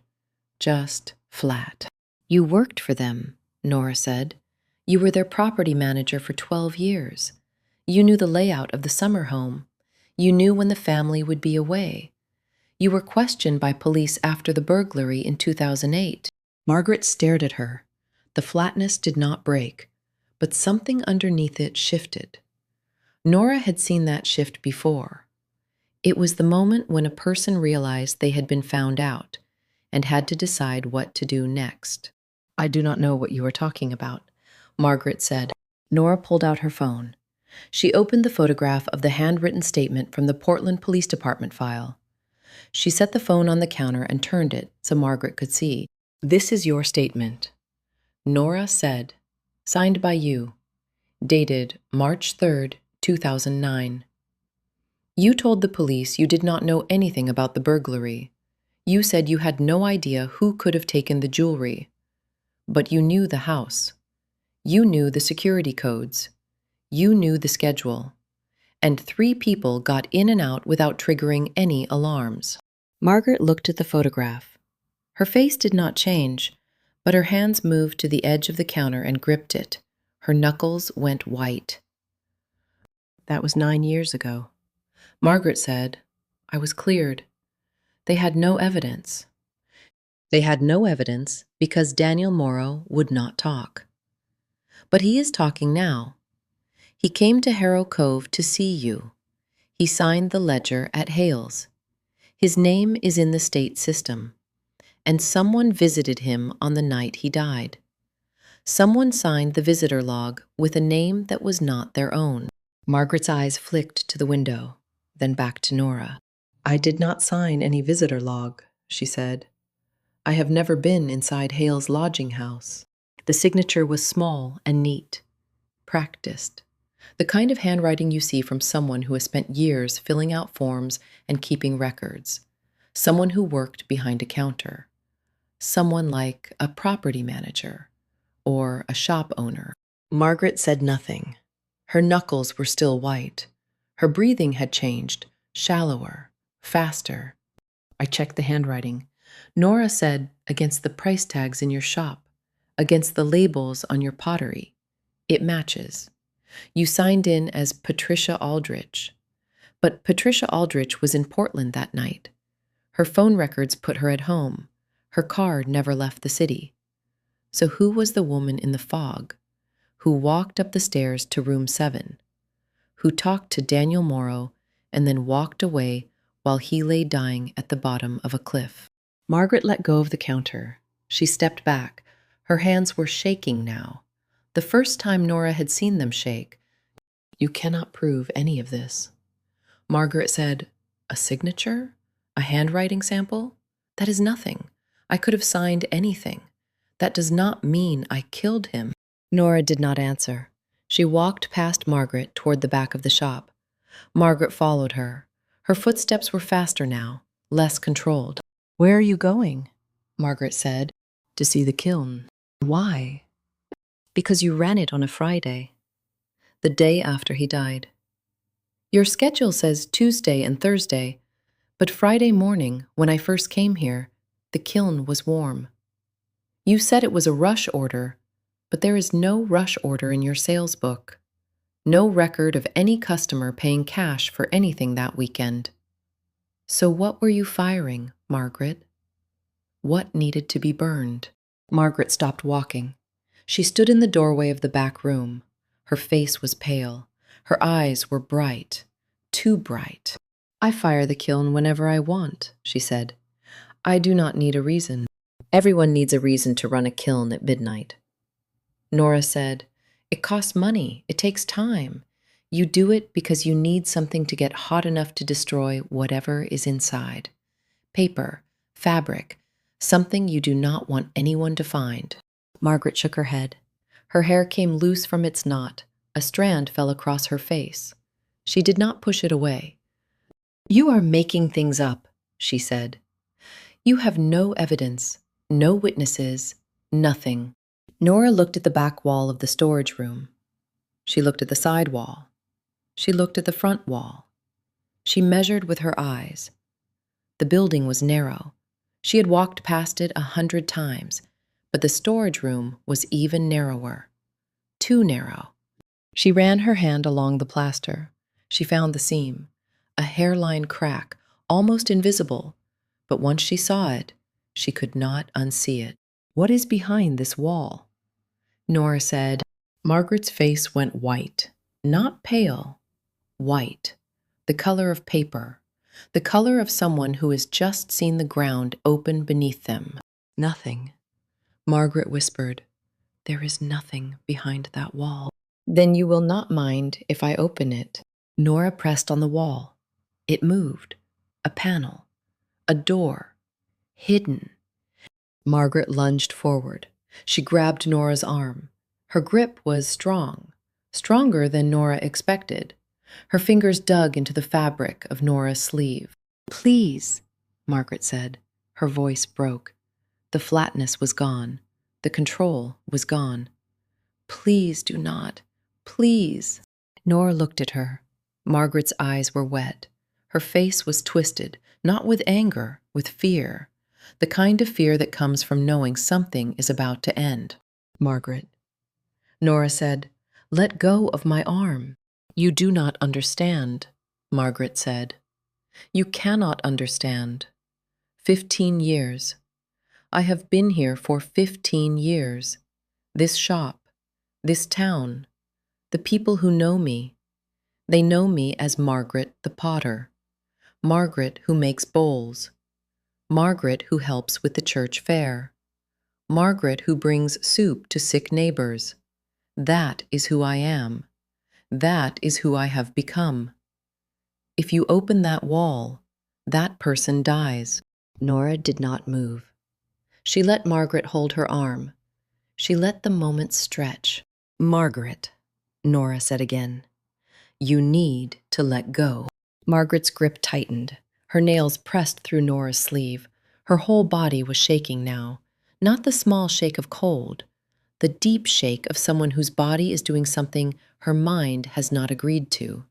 just flat. "You worked for them," Nora said. "You were their property manager for 12 years. You knew the layout of the summer home. You knew when the family would be away. You were questioned by police after the burglary in 2008. Margaret stared at her. The flatness did not break, but something underneath it shifted. Nora had seen that shift before. It was the moment when a person realized they had been found out and had to decide what to do next. "I do not know what you are talking about," Margaret said. Nora pulled out her phone. She opened the photograph of the handwritten statement from the Portland Police Department file. She set the phone on the counter and turned it so Margaret could see. "This is your statement," Nora said. "Signed by you. Dated March 3rd, 2009. You told the police you did not know anything about the burglary. You said you had no idea who could have taken the jewelry. But you knew the house. You knew the security codes. You knew the schedule. And 3 people got in and out without triggering any alarms." Margaret looked at the photograph. Her face did not change, but her hands moved to the edge of the counter and gripped it. Her knuckles went white. "That was 9 years ago." Margaret said, "I was cleared. They had no evidence. They had no evidence because Daniel Morrow would not talk. But he is talking now. He came to Harrow Cove to see you. He signed the ledger at Hales. His name is in the state system. And someone visited him on the night he died. Someone signed the visitor log with a name that was not their own." Margaret's eyes flicked to the window, then back to Nora. "I did not sign any visitor log," she said. "I have never been inside Hale's lodging house." The signature was small and neat, practiced, the kind of handwriting you see from someone who has spent years filling out forms and keeping records, someone who worked behind a counter, someone like a property manager or a shop owner. Margaret said nothing. Her knuckles were still white. Her breathing had changed, shallower, faster. "I checked the handwriting," Nora said, "against the price tags in your shop, against the labels on your pottery. It matches. You signed in as Patricia Aldrich. But Patricia Aldrich was in Portland that night. Her phone records put her at home. Her car never left the city. So who was the woman in the fog? Who walked up the stairs to room 7? Who talked to Daniel Morrow and then walked away while he lay dying at the bottom of a cliff?" Margaret let go of the counter. She stepped back. Her hands were shaking now. The first time Nora had seen them shake. "You cannot prove any of this." Margaret said, "A signature? A handwriting sample? That is nothing. I could have signed anything. That does not mean I killed him." Nora did not answer. She walked past Margaret toward the back of the shop. Margaret followed her. Her footsteps were faster now, less controlled. "Where are you going?" Margaret said. "To see the kiln." "Why?" "Because you ran it on a Friday, the day after he died. Your schedule says Tuesday and Thursday, but Friday morning, when I first came here, the kiln was warm. You said it was a rush order, but there is no rush order in your sales book. No record of any customer paying cash for anything that weekend. So what were you firing, Margaret? What needed to be burned?" Margaret stopped walking. She stood in the doorway of the back room. Her face was pale. Her eyes were bright, too bright. "I fire the kiln whenever I want," she said. "I do not need a reason." "Everyone needs a reason to run a kiln at midnight." Nora said, "It costs money. It takes time. You do it because you need something to get hot enough to destroy whatever is inside. Paper, fabric, something you do not want anyone to find." Margaret shook her head. Her hair came loose from its knot. A strand fell across her face. She did not push it away. "You are making things up," she said. "You have no evidence, no witnesses, nothing." Nora looked at the back wall of the storage room. She looked at the side wall. She looked at the front wall. She measured with her eyes. The building was narrow. She had walked past it 100 times, but the storage room was even narrower. Too narrow. She ran her hand along the plaster. She found the seam, a hairline crack, almost invisible, but once she saw it, she could not unsee it. "What is behind this wall?" Nora said. Margaret's face went white, not pale, white, the color of paper, the color of someone who has just seen the ground open beneath them. "Nothing," Margaret whispered. "There is nothing behind that wall." "Then you will not mind if I open it." Nora pressed on the wall. It moved. A panel. A door. Hidden. Margaret lunged forward. She grabbed Nora's arm. Her grip was strong, stronger than Nora expected. Her fingers dug into the fabric of Nora's sleeve. "Please," Margaret said. Her voice broke. The flatness was gone. The control was gone. "Please do not. Please." Nora looked at her. Margaret's eyes were wet. Her face was twisted, not with anger, with fear. The kind of fear that comes from knowing something is about to end. "Margaret." Nora said, "Let go of my arm." "You do not understand," Margaret said. "You cannot understand. 15 years. I have been here for 15 years. This shop, this town, the people who know me. They know me as Margaret the Potter, Margaret who makes bowls, Margaret who helps with the church fair, Margaret who brings soup to sick neighbors. That is who I am. That is who I have become. If you open that wall, that person dies." Nora did not move. She let Margaret hold her arm. She let the moment stretch. "Margaret," Nora said again, "you need to let go." Margaret's grip tightened. Her nails pressed through Nora's sleeve. Her whole body was shaking now, not the small shake of cold, the deep shake of someone whose body is doing something her mind has not agreed to.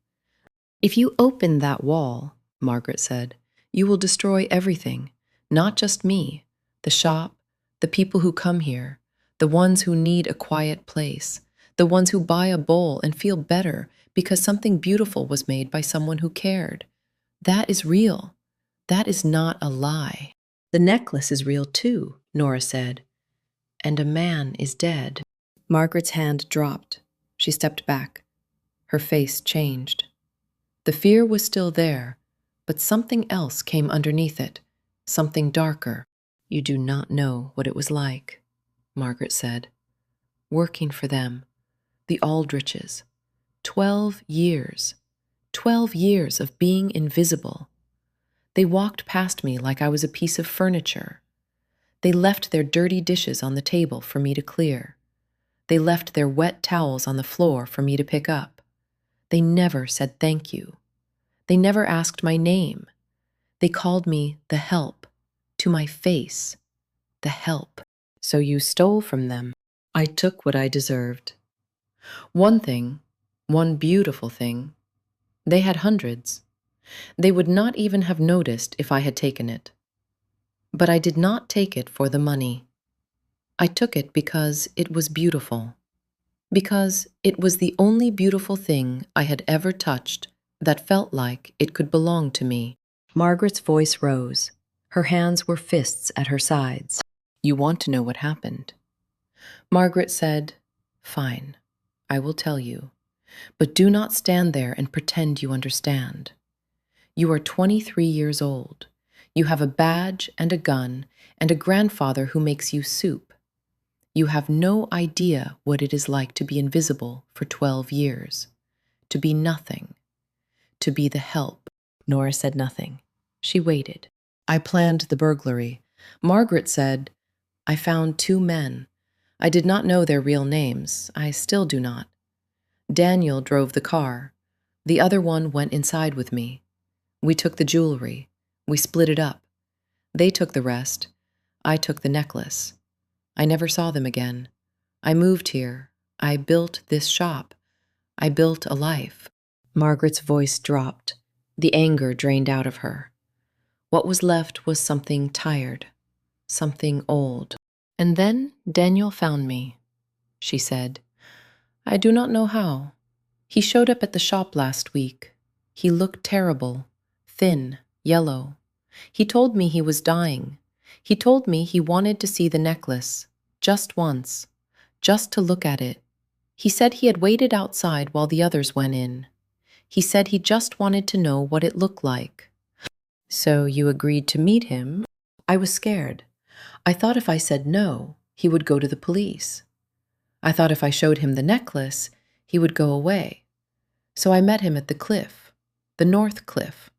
"If you open that wall," Margaret said, "you will destroy everything, not just me, the shop, the people who come here, the ones who need a quiet place, the ones who buy a bowl and feel better because something beautiful was made by someone who cared. That is real. That is not a lie." "The necklace is real too," Nora said. "And a man is dead." Margaret's hand dropped. She stepped back. Her face changed. The fear was still there, but something else came underneath it, something darker. "You do not know what it was like," Margaret said. "Working for them, the Aldriches. 12 years. 12 years of being invisible. They walked past me like I was a piece of furniture. They left their dirty dishes on the table for me to clear. They left their wet towels on the floor for me to pick up. They never said thank you. They never asked my name. They called me the help, to my face, the help. So you stole from them. I took what I deserved. One thing, one beautiful thing, they had hundreds. They would not even have noticed if I had taken it. But I did not take it for the money. I took it because it was beautiful. Because it was the only beautiful thing I had ever touched that felt like it could belong to me. Margaret's voice rose. Her hands were fists at her sides. You want to know what happened? Margaret said, "Fine, I will tell you. But do not stand there and pretend you understand. You are 23 years old. You have a badge and a gun and a grandfather who makes you soup. You have no idea what it is like to be invisible for 12 years, to be nothing, to be the help." Nora said nothing. She waited. I planned the burglary. Margaret said, "I found 2 men. I did not know their real names. I still do not. Daniel drove the car. The other one went inside with me. We took the jewelry. We split it up. They took the rest. I took the necklace. I never saw them again. I moved here. I built this shop. I built a life." Margaret's voice dropped. The anger drained out of her. What was left was something tired, something old. "And then Daniel found me," she said. "I do not know how. He showed up at the shop last week. He looked terrible, thin, yellow. He told me he was dying. He told me he wanted to see the necklace, just once, just to look at it. He said he had waited outside while the others went in. He said he just wanted to know what it looked like." "So you agreed to meet him?" I was scared. I thought if I said no, he would go to the police. I thought if I showed him the necklace, he would go away. So I met him at the cliff, the North Cliff,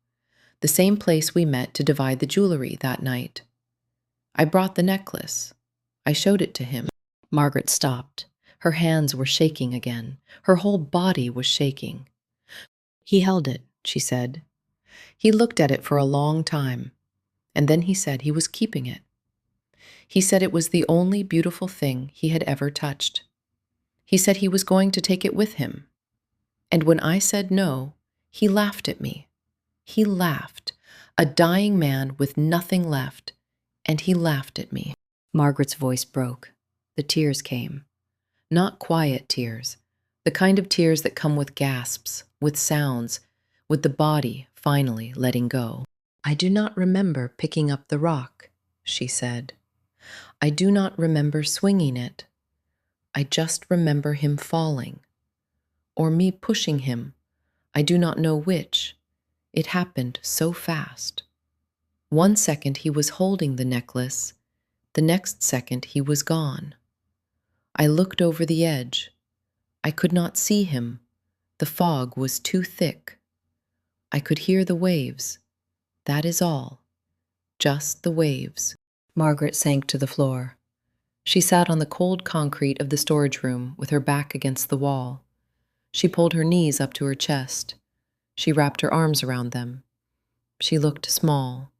the same place we met to divide the jewelry that night. I brought the necklace. I showed it to him. Margaret stopped. Her hands were shaking again. Her whole body was shaking. "He held it," she said. "He looked at it for a long time, and then he said he was keeping it. He said it was the only beautiful thing he had ever touched. He said he was going to take it with him. And when I said no, he laughed at me. He laughed, a dying man with nothing left, and he laughed at me." Margaret's voice broke. The tears came. Not quiet tears, the kind of tears that come with gasps, with sounds, with the body finally letting go. "I do not remember picking up the rock," she said. "I do not remember swinging it. I just remember him falling. Or me pushing him. I do not know which. It happened so fast. One second he was holding the necklace. The next second he was gone. I looked over the edge. I could not see him. The fog was too thick. I could hear the waves. That is all. Just the waves." Margaret sank to the floor. She sat on the cold concrete of the storage room with her back against the wall. She pulled her knees up to her chest. She wrapped her arms around them. She looked small,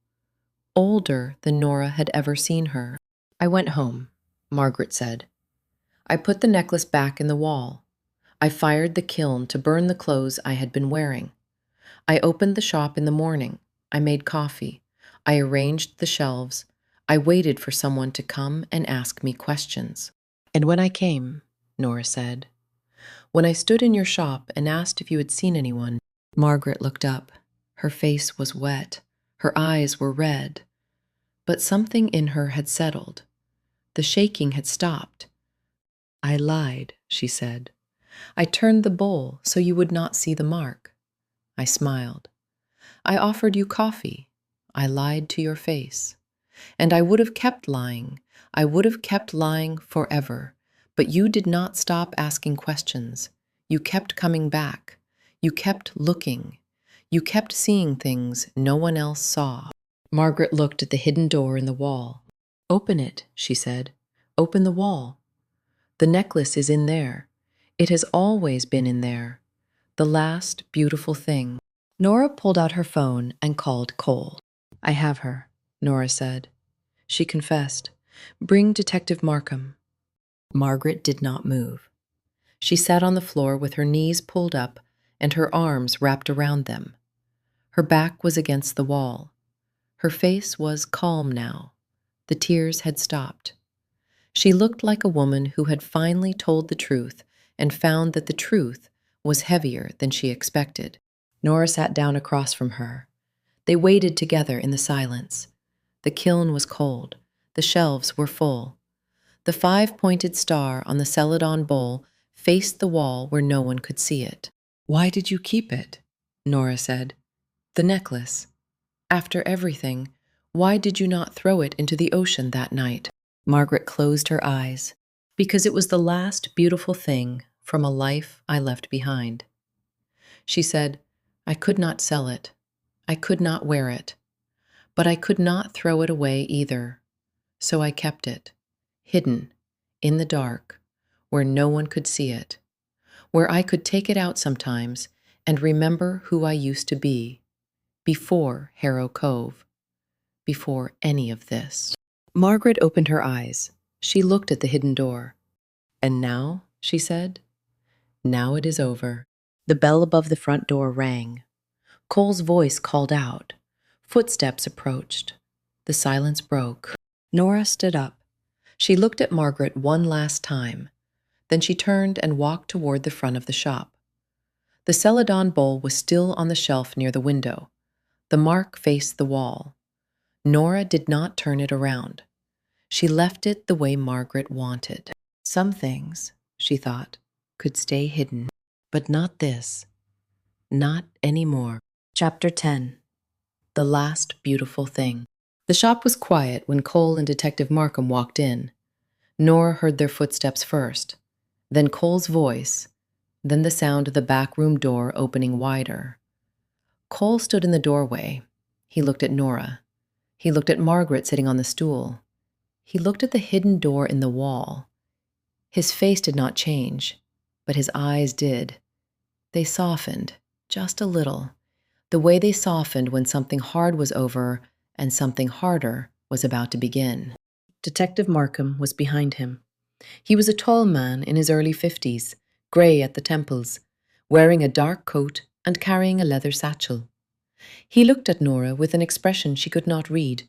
older than Nora had ever seen her. "I went home," Margaret said. "I put the necklace back in the wall. I fired the kiln to burn the clothes I had been wearing. I opened the shop in the morning. I made coffee. I arranged the shelves. I waited for someone to come and ask me questions. And when I came," Nora said, "when I stood in your shop and asked if you had seen anyone," Margaret looked up. Her face was wet. Her eyes were red. But something in her had settled. The shaking had stopped. "I lied," she said. "I turned the bowl so you would not see the mark." I smiled. "I offered you coffee. I lied to your face. And I would have kept lying. I would have kept lying forever. But you did not stop asking questions. You kept coming back. You kept looking. You kept seeing things no one else saw. Margaret looked at the hidden door in the wall. Open it, she said. Open the wall. The necklace is in there. It has always been in there. The last beautiful thing. Nora pulled out her phone and called Cole. I have her, Nora said. She confessed. Bring Detective Markham. Margaret did not move. She sat on the floor with her knees pulled up and her arms wrapped around them. Her back was against the wall. Her face was calm now. The tears had stopped. She looked like a woman who had finally told the truth and found that the truth was heavier than she expected. Nora sat down across from her. They waited together in the silence. The kiln was cold. The shelves were full. The 5-pointed star on the celadon bowl faced the wall where no one could see it. Why did you keep it? Nora said. The necklace. After everything, why did you not throw it into the ocean that night? Margaret closed her eyes. Because it was the last beautiful thing from a life I left behind. She said, I could not sell it. I could not wear it. But I could not throw it away either. So I kept it, hidden, in the dark, where no one could see it, where I could take it out sometimes and remember who I used to be, before Harrow Cove, before any of this. Margaret opened her eyes. She looked at the hidden door. And now, she said, now it is over. The bell above the front door rang. Cole's voice called out. Footsteps approached. The silence broke. Nora stood up. She looked at Margaret one last time. Then she turned and walked toward the front of the shop. The celadon bowl was still on the shelf near the window. The mark faced the wall. Nora did not turn it around. She left it the way Margaret wanted. Some things, she thought, could stay hidden. But not this. Not anymore. Chapter 10. The Last Beautiful Thing. The shop was quiet when Cole and Detective Markham walked in. Nora heard their footsteps first, then Cole's voice, then the sound of the back room door opening wider. Cole stood in the doorway. He looked at Nora. He looked at Margaret sitting on the stool. He looked at the hidden door in the wall. His face did not change, but his eyes did. They softened, just a little, the way they softened when something hard was over and something harder was about to begin. Detective Markham was behind him. He was a tall man in his early 50s, gray at the temples, wearing a dark coat and carrying a leather satchel. He looked at Nora with an expression she could not read.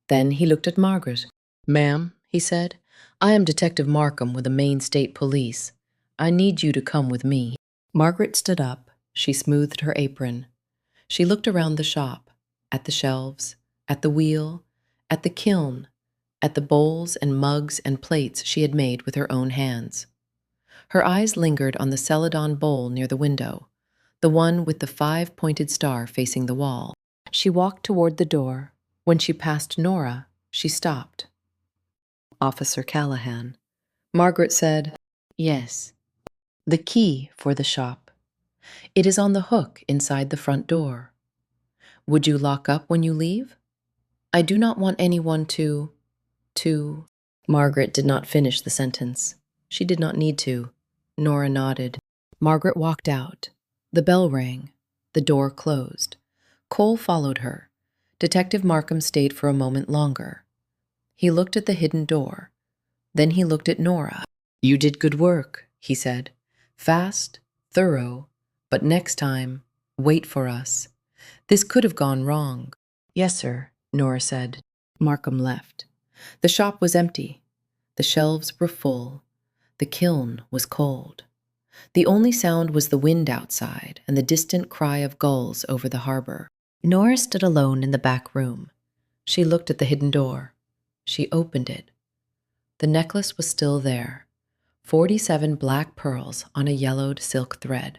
Then he looked at Margaret. Ma'am, he said, I am Detective Markham with the Maine State Police. I need you to come with me. Margaret stood up. She smoothed her apron. She looked around the shop, at the shelves, at the wheel, at the kiln, at the bowls and mugs and plates she had made with her own hands. Her eyes lingered on the celadon bowl near the window, the one with the 5-pointed star facing the wall. She walked toward the door. When she passed Nora, she stopped. Officer Callahan. Margaret said, Yes. The key for the shop. It is on the hook inside the front door. Would you lock up when you leave? I do not want anyone to... Margaret did not finish the sentence. She did not need to. Nora nodded. Margaret walked out. The bell rang. The door closed. Cole followed her. Detective Markham stayed for a moment longer. He looked at the hidden door. Then he looked at Nora. You did good work, he said. Fast, thorough, but next time, wait for us. This could have gone wrong. Yes, sir, Nora said. Markham left. The shop was empty. The shelves were full. The kiln was cold. The only sound was the wind outside and the distant cry of gulls over the harbor. Nora stood alone in the back room. She looked at the hidden door. She opened it. The necklace was still there. 47 black pearls on a yellowed silk thread.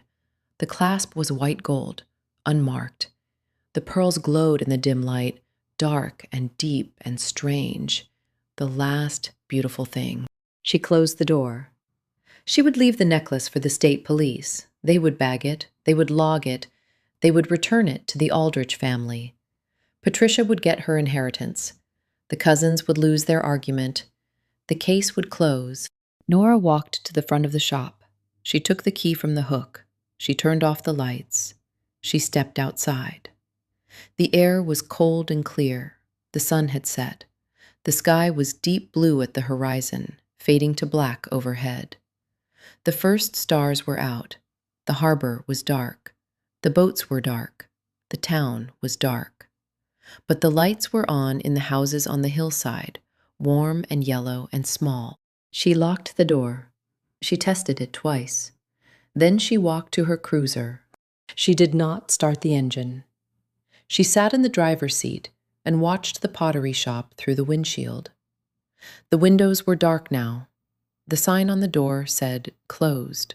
The clasp was white gold, unmarked. The pearls glowed in the dim light, dark and deep and strange. The last beautiful thing. She closed the door. She would leave the necklace for the state police. They would bag it. They would log it. They would return it to the Aldrich family. Patricia would get her inheritance. The cousins would lose their argument. The case would close. Nora walked to the front of the shop. She took the key from the hook. She turned off the lights. She stepped outside. The air was cold and clear. The sun had set. The sky was deep blue at the horizon, fading to black overhead. The first stars were out. The harbor was dark. The boats were dark. The town was dark. But the lights were on in the houses on the hillside, warm and yellow and small. She locked the door. She tested it twice. Then she walked to her cruiser. She did not start the engine. She sat in the driver's seat and watched the pottery shop through the windshield. The windows were dark now. The sign on the door said, "Closed."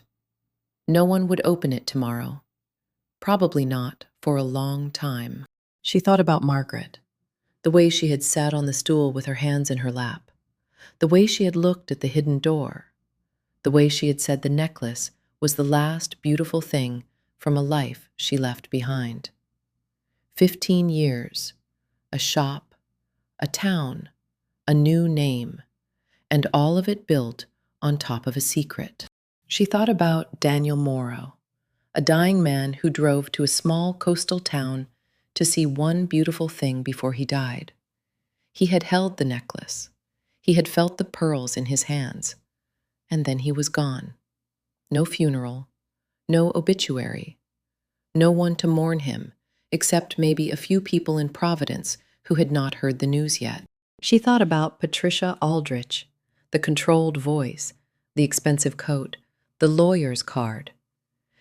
No one would open it tomorrow. Probably not for a long time. She thought about Margaret, the way she had sat on the stool with her hands in her lap, the way she had looked at the hidden door, the way she had said the necklace was the last beautiful thing from a life she left behind. 15 years, a shop, a town, a new name, and all of it built on top of a secret. She thought about Daniel Morrow, a dying man who drove to a small coastal town to see one beautiful thing before he died. He had held the necklace. He had felt the pearls in his hands. And then he was gone. No funeral, no obituary, no one to mourn him, except maybe a few people in Providence who had not heard the news yet. She thought about Patricia Aldrich, the controlled voice, the expensive coat, the lawyer's card.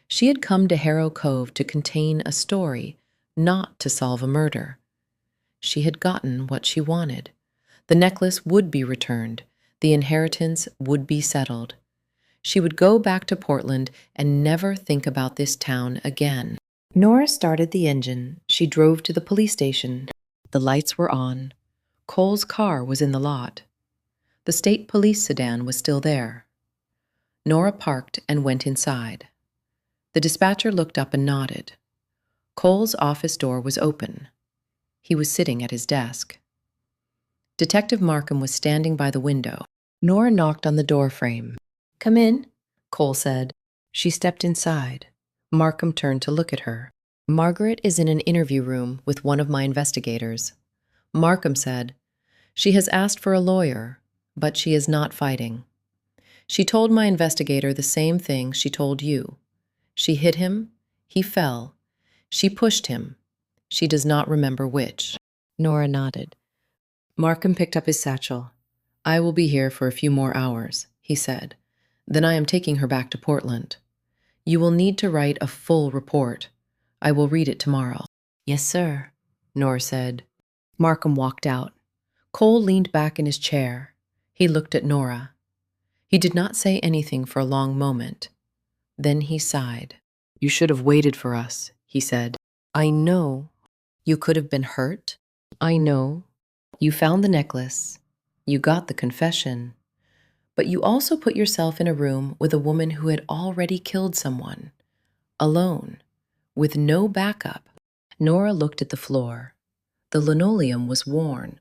She had come to Harrow Cove to contain a story, not to solve a murder. She had gotten what she wanted. The necklace would be returned. The inheritance would be settled. She would go back to Portland and never think about this town again. Nora started the engine. She drove to the police station. The lights were on. Cole's car was in the lot. The state police sedan was still there. Nora parked and went inside. The dispatcher looked up and nodded. Cole's office door was open. He was sitting at his desk. Detective Markham was standing by the window. Nora knocked on the door frame. "Come in," Cole said. She stepped inside. Markham turned to look at her. "Margaret is in an interview room with one of my investigators." Markham said, "She has asked for a lawyer, but she is not fighting. She told my investigator the same thing she told you. She hit him, he fell. She pushed him. She does not remember which." Nora nodded. Markham picked up his satchel. "I will be here for a few more hours," he said. "Then I am taking her back to Portland. You will need to write a full report. I will read it tomorrow." "Yes, sir," Nora said. Markham walked out. Cole leaned back in his chair. He looked at Nora. He did not say anything for a long moment. Then he sighed. "You should have waited for us," he said. "I know. You could have been hurt. I know. You found the necklace. You got the confession. But you also put yourself in a room with a woman who had already killed someone. Alone. With no backup." Nora looked at the floor. The linoleum was worn.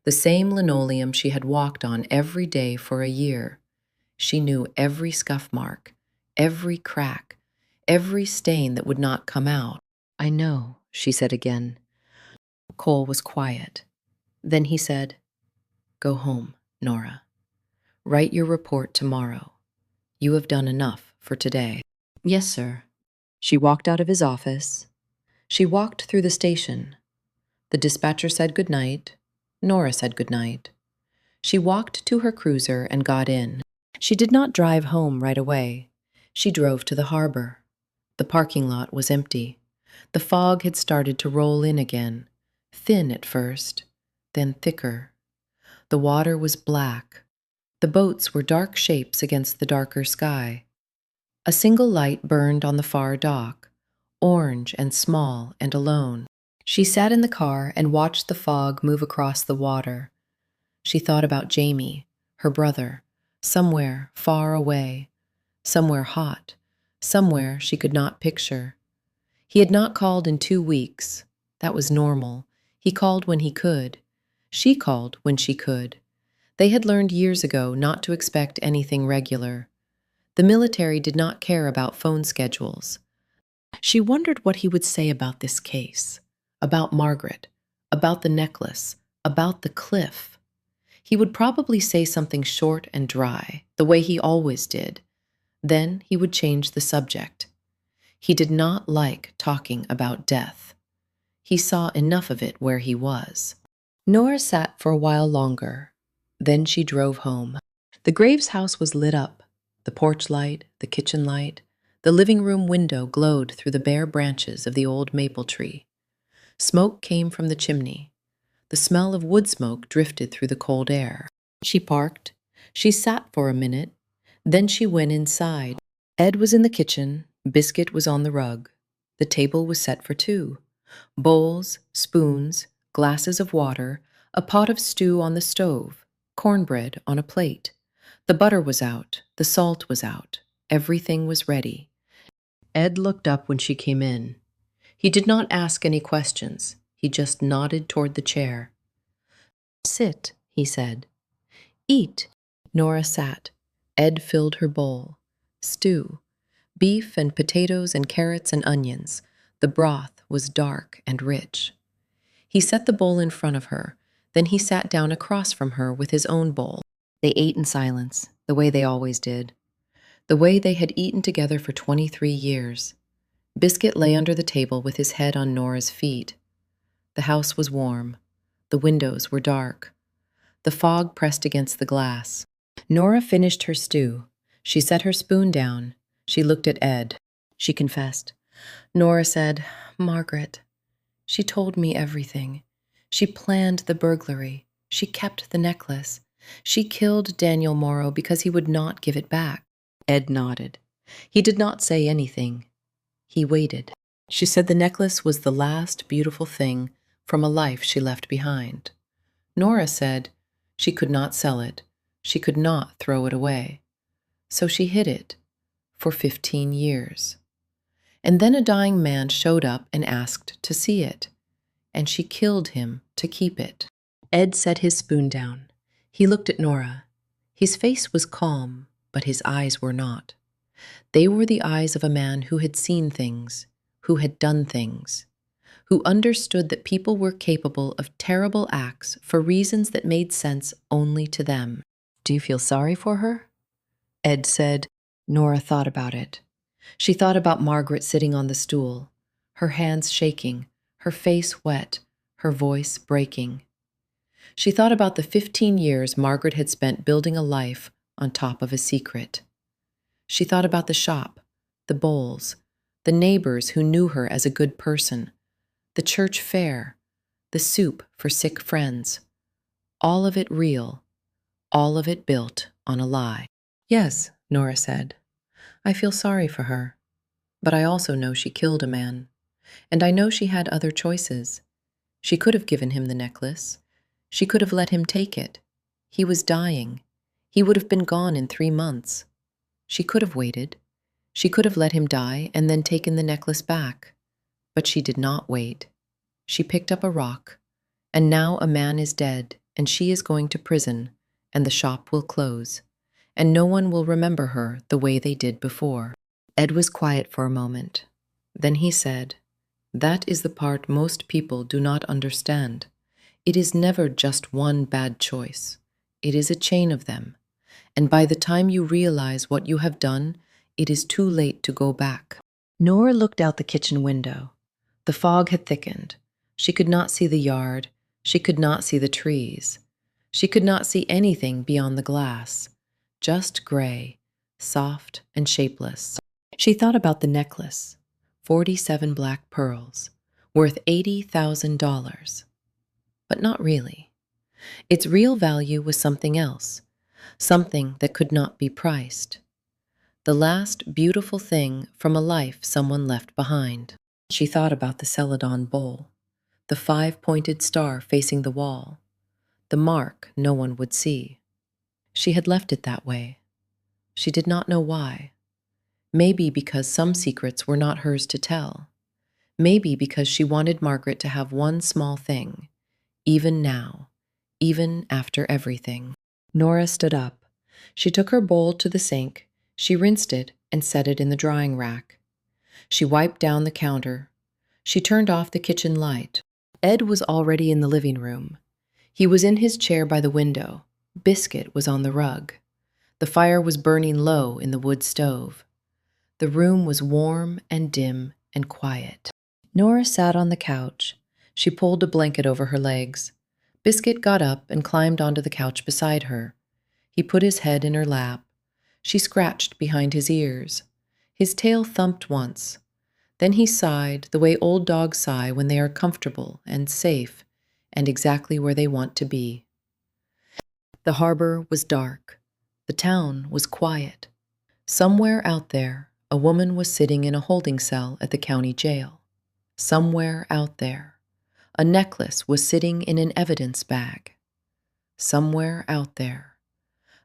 The same linoleum she had walked on every day for a year. She knew every scuff mark, every crack, every stain that would not come out. "I know," she said again. Cole was quiet. Then he said, "Go home, Nora. Write your report tomorrow. You have done enough for today." "Yes, sir." She walked out of his office. She walked through the station. The dispatcher said good night. Nora said good night. She walked to her cruiser and got in. She did not drive home right away. She drove to the harbor. The parking lot was empty. The fog had started to roll in again, thin at first, then thicker. The water was black. The boats were dark shapes against the darker sky. A single light burned on the far dock, orange and small and alone. She sat in the car and watched the fog move across the water. She thought about Jamie, her brother, somewhere far away, somewhere hot, somewhere she could not picture. He had not called in 2 weeks. That was normal. He called when he could. She called when she could. They had learned years ago not to expect anything regular. The military did not care about phone schedules. She wondered what he would say about this case, about Margaret, about the necklace, about the cliff. He would probably say something short and dry, the way he always did. Then he would change the subject. He did not like talking about death. He saw enough of it where he was. Nora sat for a while longer. Then she drove home. The Graves house was lit up. The porch light, the kitchen light, the living room window glowed through the bare branches of the old maple tree. Smoke came from the chimney. The smell of wood smoke drifted through the cold air. She parked. She sat for a minute. Then she went inside. Ed was in the kitchen. Biscuit was on the rug. The table was set for two. Bowls, spoons, glasses of water, a pot of stew on the stove, cornbread on a plate. The butter was out. The salt was out. Everything was ready. Ed looked up when she came in. He did not ask any questions. He just nodded toward the chair. "Sit," he said. "Eat." Nora sat. Ed filled her bowl. Stew. Beef and potatoes and carrots and onions. The broth was dark and rich. He set the bowl in front of her. Then he sat down across from her with his own bowl. They ate in silence, the way they always did. The way they had eaten together for 23 years. Biscuit lay under the table with his head on Nora's feet. The house was warm. The windows were dark. The fog pressed against the glass. Nora finished her stew. She set her spoon down. She looked at Ed. She confessed. Nora said, "Margaret. She told me everything. She planned the burglary. She kept the necklace. She killed Daniel Morrow because he would not give it back." Ed nodded. He did not say anything. He waited. She said the necklace was the last beautiful thing from a life she left behind. Nora said she could not sell it. She could not throw it away. So she hid it for 15 years. And then a dying man showed up and asked to see it. And she killed him to keep it. Ed set his spoon down. He looked at Nora. His face was calm, but his eyes were not. They were the eyes of a man who had seen things, who had done things, who understood that people were capable of terrible acts for reasons that made sense only to them. "Do you feel sorry for her?" Ed said. Nora thought about it. She thought about Margaret sitting on the stool, her hands shaking, her face wet, her voice breaking. She thought about the 15 years Margaret had spent building a life on top of a secret. She thought about the shop, the bowls, the neighbors who knew her as a good person, the church fair, the soup for sick friends. All of it real, all of it built on a lie. "Yes," Nora said. "I feel sorry for her. But I also know she killed a man. And I know she had other choices. She could have given him the necklace. She could have let him take it. He was dying. He would have been gone in 3 months. She could have waited. She could have let him die and then taken the necklace back. But she did not wait. She picked up a rock. And now a man is dead, and she is going to prison, and the shop will close. And no one will remember her the way they did before." Ed was quiet for a moment. Then he said, "That is the part most people do not understand. It is never just one bad choice. It is a chain of them. And by the time you realize what you have done, it is too late to go back." Nora looked out the kitchen window. The fog had thickened. She could not see the yard. She could not see the trees. She could not see anything beyond the glass. Just gray, soft and shapeless. She thought about the necklace, 47 black pearls, worth $80,000. But not really. Its real value was something else, something that could not be priced. The last beautiful thing from a life someone left behind. She thought about the celadon bowl, the 5-pointed star facing the wall, the mark no one would see. She had left it that way. She did not know why. Maybe because some secrets were not hers to tell. Maybe because she wanted Margaret to have one small thing, even now, even after everything. Nora stood up. She took her bowl to the sink. She rinsed it and set it in the drying rack. She wiped down the counter. She turned off the kitchen light. Ed was already in the living room. He was in his chair by the window. Biscuit was on the rug. The fire was burning low in the wood stove. The room was warm and dim and quiet. Nora sat on the couch. She pulled a blanket over her legs. Biscuit got up and climbed onto the couch beside her. He put his head in her lap. She scratched behind his ears. His tail thumped once. Then he sighed the way old dogs sigh when they are comfortable and safe and exactly where they want to be. The harbor was dark. The town was quiet. Somewhere out there, a woman was sitting in a holding cell at the county jail. Somewhere out there, a necklace was sitting in an evidence bag. Somewhere out there,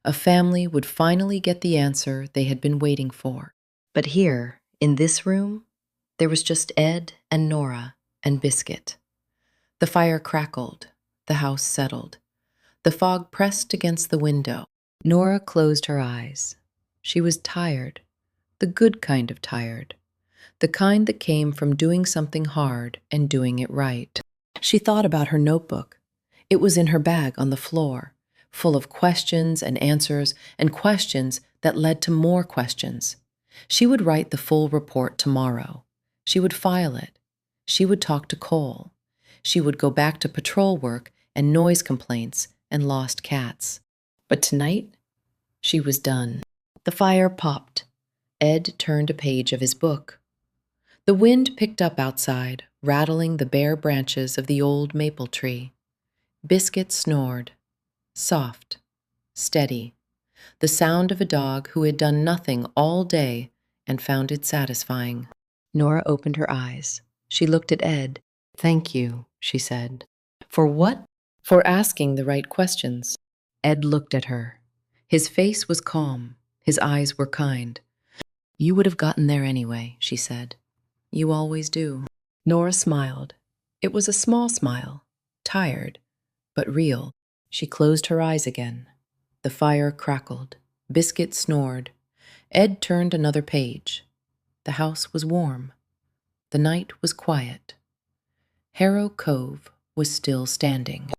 a family would finally get the answer they had been waiting for. But here, in this room, there was just Ed and Nora and Biscuit. The fire crackled. The house settled. The fog pressed against the window. Nora closed her eyes. She was tired, the good kind of tired, the kind that came from doing something hard and doing it right. She thought about her notebook. It was in her bag on the floor, full of questions and answers and questions that led to more questions. She would write the full report tomorrow. She would file it. She would talk to Cole. She would go back to patrol work and noise complaints and lost cats. But tonight, she was done. The fire popped. Ed turned a page of his book. The wind picked up outside, rattling the bare branches of the old maple tree. Biscuit snored. Soft. Steady. The sound of a dog who had done nothing all day and found it satisfying. Nora opened her eyes. She looked at Ed. "Thank you," she said. "For what?" "For asking the right questions." Ed looked at her. His face was calm. His eyes were kind. "You would have gotten there anyway," she said. "You always do." Nora smiled. It was a small smile, tired, but real. She closed her eyes again. The fire crackled. Biscuit snored. Ed turned another page. The house was warm. The night was quiet. Harrow Cove was still standing.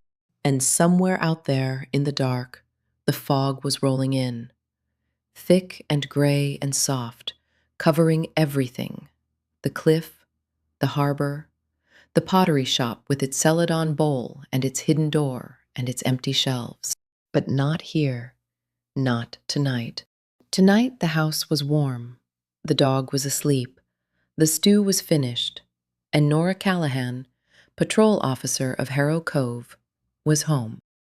And somewhere out there in the dark, the fog was rolling in. Thick and gray and soft, covering everything. The cliff, the harbor, the pottery shop with its celadon bowl and its hidden door and its empty shelves. But not here. Not tonight. Tonight the house was warm. The dog was asleep. The stew was finished. And Nora Callahan, patrol officer of Harrow Cove, was home.